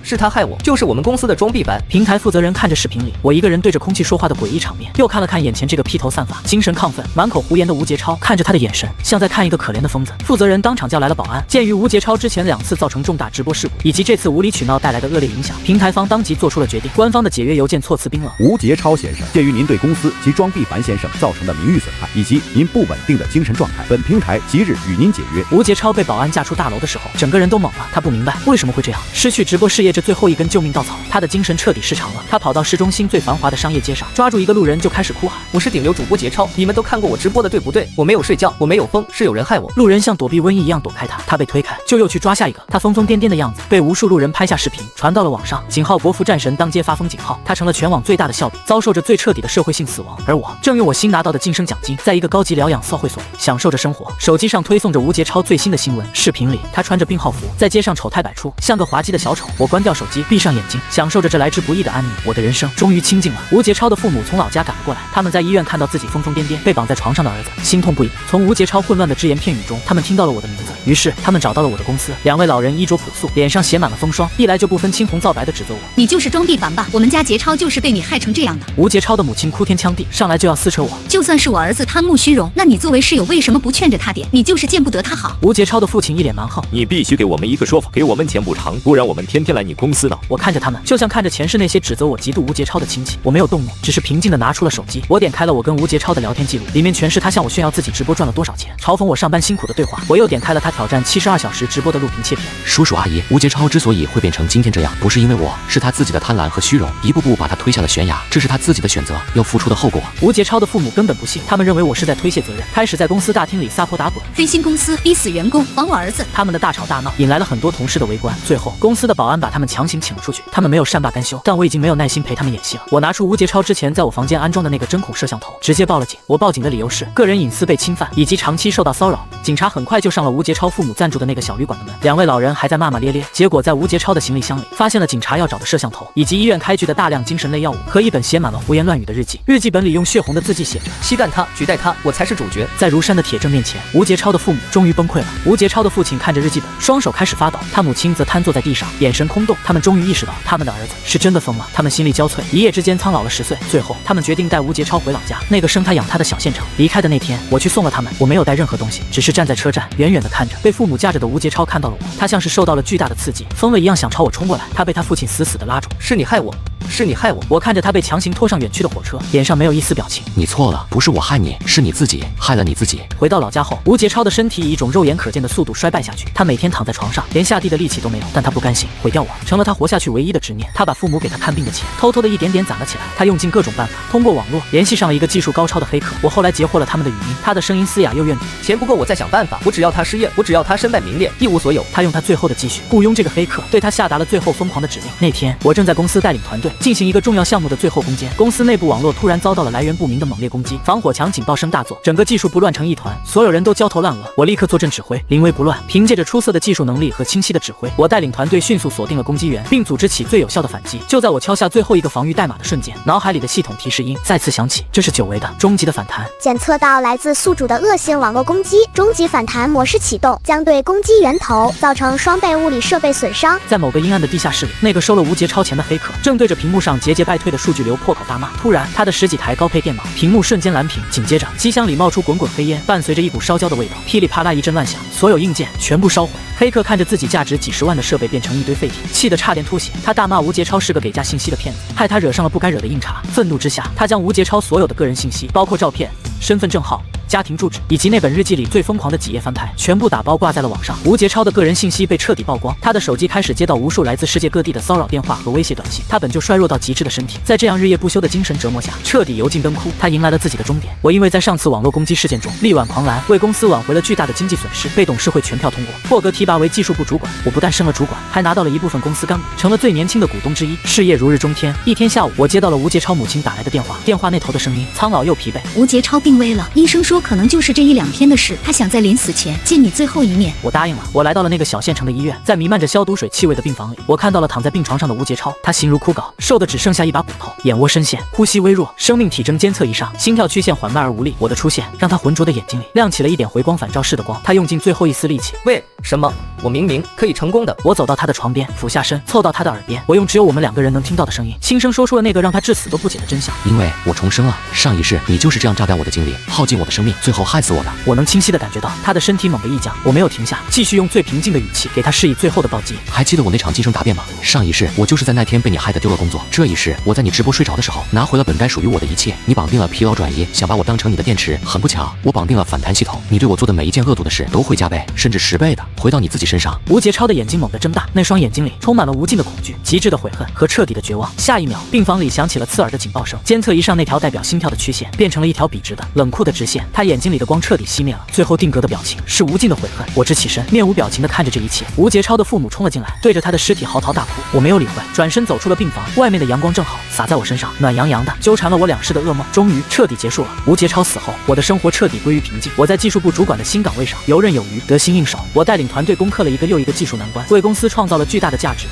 Speaker 2: 是他害我，就是我们公司的装逼班。
Speaker 1: 平台负责人看着视频里我一个人对着空气说话的诡异场面，又看了看眼前这个披头散发、精神亢奋、满口胡言的吴杰超，看着他的眼神像在看一个可怜的疯子。负责人当场叫来了保安。鉴于吴杰超之前2次造成重大直播事故，以及这次无理取闹带来的恶劣影响，平台方当即做出了决定，官方的解约邮件措辞冰冷。
Speaker 15: 吴杰超先生，鉴于您对公司及庄必凡先生造成的名誉损害，以及您不稳定的精神状态，本平台即日与您解约。
Speaker 1: 吴杰超被保安架出大楼的时候，整个人都懵了。他不明白为什么会这样，失去直播事业这最后一根救命稻草，他的精神彻底失常了。他跑到市中心最繁华的商业街上，抓住一个路人就开始哭喊：“
Speaker 2: 我是顶流主播杰超，你们都看过我直播的对不对？我没有睡觉，我没有疯，是有人害我。”
Speaker 1: 路人像躲避瘟疫一样躲开他，他被推开就又去抓下一个。他疯疯癫癫的样子被无数路人拍下视频传到了网上。警号国服战神当街发疯警号，他成了全网最大的笑柄，遭受着最彻底的社会性死亡。而我正用我新拿到的晋升奖金，在一个高级疗养骚会所里享受着生活。手机上推送着吴杰超最新的新闻，视频里他穿着病号服在街上丑态百出，像个滑稽的小丑。我关掉手机，闭上眼睛，享受着这来之不易的安宁。我的人生终于清静了。吴杰超的父母从老家赶了过来，他们在医院看到自己疯疯癫癫被绑在床上的儿子，心痛不已。从吴杰超混乱的只言片语中，他们听到了我的名字，于是他们找到了我的公司。2位老人衣着朴素，脸上写满了风霜，一来就不分青红皂白的指责我：“
Speaker 13: 你就是装逼凡吧？我们家杰超就是被你害成这样的。”
Speaker 1: 吴杰超的母亲哭天抢地，上来就要撕扯我。
Speaker 13: 就算是我儿子贪慕虚荣，那你作为室友为什么不劝着他点？你就是见不得他好。
Speaker 1: 吴杰超的父亲一脸蛮横：“
Speaker 12: 你必须给我们一个说法，给我们钱补偿，不然我们天天来你公司呢。”
Speaker 1: 我看着他们，就像看着前世那些指责我嫉妒吴杰超的亲戚。我没有动怒，只是平静地拿出了手机。我点开了我跟吴杰超的聊天记录，里面全是他向我炫耀自己直播赚了多少钱，嘲讽我上班辛苦的对话。我又点开了他挑战72小时直播的录屏切片。
Speaker 3: 叔叔阿姨，吴杰超之所以会变成今天这样，不是因为我，是他自己的贪婪和虚荣，一步步把他推下了悬崖，这是他自己的选择，要付出的后果。
Speaker 1: 吴杰超的父母根本不信，他们认为我是在推卸责任，开始在公司大厅里撒泼打滚，
Speaker 13: 黑心公司逼死员工，还我儿子。
Speaker 1: 他们的大吵大闹引来了很多同事的围观，最后公司的保安把他们强行请了出去。他们没有善罢甘休，但我已经没有耐心陪他们演戏了。我拿出吴杰超之前在我房间安装的那个针孔摄像头，直接报了警。我报警的理由是个个人隐私被侵犯以及长期受到骚扰。警察很快就上了吴杰超父母暂住的那个小旅馆的门，两位老人还在骂骂咧咧。结果在吴杰超的行李箱里发现了警察要找的摄像头，以及医院开具的大量精神类药物和一本写满了胡言乱语的日记。日记本里用血红的字迹写着：
Speaker 2: 膝盖他，举带他，我才是主角。
Speaker 1: 在如山的铁证面前，吴杰超的父母终于崩溃了。吴杰超的父亲看着日记本，双手开始发抖，他母亲则瘫坐在地上，眼神空洞。他们终于意识到，他们的儿子是真的疯了。他们心力交瘁，一夜之间苍老了10岁。最后，他们决定带吴杰超回老家，那个生他养他的小县城。离开的那天，我去送了他们，我没有带任何东西，只是站在车站，远远的看着。被父母架着的吴杰超看到了我，他像是受到了巨大的刺激，疯了一样想朝我冲过来。他被他父亲死死的拉住。
Speaker 2: 是你害我，是你害我。
Speaker 1: 我看着他被强行拖上远去的火车，脸上没有一丝表情。
Speaker 3: 你错了，不是我害你，是你自己害了你自己。
Speaker 1: 回到老家后，吴杰超的身体以一种肉眼可见的速度衰败下去。他每天躺在床上，连下地的力气都没有，但他不甘心，毁掉我成了他活下去唯一的执念。他把父母给他看病的钱偷偷的一点点攒了起来。他用尽各种办法，通过网络联系上了一个技术高超的黑客。我后来截获了他们的语音，他的声音嘶哑又怨怼。
Speaker 2: 钱不够，我再想办法。我只要他失业，我只要他身败名裂，一无所有。
Speaker 1: 他用他最后的积蓄雇佣这个黑客，对他下达了最后疯狂的指令。那天，我正在公司带领团队进行一个重要项目的最后攻坚，公司内部网络突然遭到了来源不明的猛烈攻击，防火墙警报声大作，整个技术部乱成一团，所有人都焦头烂额。我立刻坐镇指挥，临危不乱。凭借着出色的技术能力和清晰的指挥，我带领团队迅速锁定了攻击源，并组织起最有效的反击。就在我敲下最后一个防御代码的瞬间，脑海里的系统提示音再次响起，这是久违的终极的反弹。
Speaker 6: 检测到来自宿主的恶性网络攻击，终极反弹模式启动，将对攻击源头造成双倍物理设备损伤。
Speaker 1: 在某个阴暗的地下室里，那个收了吴杰超钱的黑客正对着屏幕上节节败退的数据流破口大骂。突然，他的10几台高配电脑屏幕瞬间蓝屏，紧接着机箱里冒出滚滚黑烟，伴随着一股烧焦的味道，噼里啪啦一阵乱响，所有硬件全部烧毁。黑客看着自己价值几十万的设备变成一堆废铁，气得差点吐血。他大骂吴杰超是个给假信息的骗子，害他惹上了不该惹的硬茬。愤怒之下，他将吴杰超所有的个人信息，包括照片、身份证号、家庭住址以及那本日记里最疯狂的几页翻拍，全部打包挂在了网上。吴杰超的个人信息被彻底曝光，他的手机开始接到无数来自世界各地的骚扰电话和威胁短信。他本就衰弱到极致的身体，在这样日夜不休的精神折磨下，彻底油尽灯枯。他迎来了自己的终点。我因为在上次网络攻击事件中力挽狂澜，为公司挽回了巨大的经济损失，被董事会全票通过，破格提拔为技术部主管。我不但升了主管，还拿到了一部分公司干股，成了最年轻的股东之一，事业如日中天。一天下午，我接到了吴杰超母亲打来的电话，电话那头的声音苍老又疲惫。
Speaker 13: 吴杰超病危了，医生说可能就是这1-2天的事，他想在临死前见你最后一面。
Speaker 1: 我答应了。我来到了那个小县城的医院，在弥漫着消毒水气味的病房里，我看到了躺在病床上的吴杰超，他形如枯槁，瘦的只剩下一把骨头，眼窝深陷，呼吸微弱，生命体征监测仪上心跳曲线缓慢而无力。我的出现让他浑浊的眼睛里亮起了一点回光返照式的光，他用尽最后一丝力气。
Speaker 2: 为什么？我明明可以成功的。
Speaker 1: 我走到他的床边，俯下身，凑到他的耳边，我用只有我们2个人能听到的声音，轻声说出了那个让他至死都不解的真相。
Speaker 3: 因为我重生了，上一世你就是这样榨干我的精力，耗尽我的生命，最后害死我的。
Speaker 1: 我能清晰地感觉到他的身体猛地一僵，我没有停下，继续用最平静的语气给他示意最后的暴击。
Speaker 3: 还记得我那场今生答辩吗？上一世我就是在那天被你害得丢了工作，这一世我在你直播睡着的时候拿回了本该属于我的一切。你绑定了疲劳转移，想把我当成你的电池，很不巧，我绑定了反弹系统，你对我做的每一件恶毒的事都会加倍，甚至10倍的回到你自己身上。
Speaker 1: 吴杰超的眼睛猛地睁大，那双眼睛里充满了无尽的恐惧、极致的悔恨和彻底的绝望。下一秒，病房里响起了刺耳的警报声，监测仪上那条代表心跳的曲线变成了一条笔直的、冷酷的直线。他眼睛里的光彻底熄灭了，最后定格的表情是无尽的悔恨。我直起身，面无表情地看着这一切。吴杰超的父母冲了进来，对着他的尸体嚎啕大哭。我没有理会，转身走出了病房。外面的阳光正好洒在我身上，暖洋洋的，纠缠了我2世的噩梦终于彻底结束了。吴杰超死后，我的生活彻底归于平静。我在技术部主管的新岗位上游刃有余，得心应手。我带领团队攻克了一个又一个技术难关，为公司创造了巨大的价值。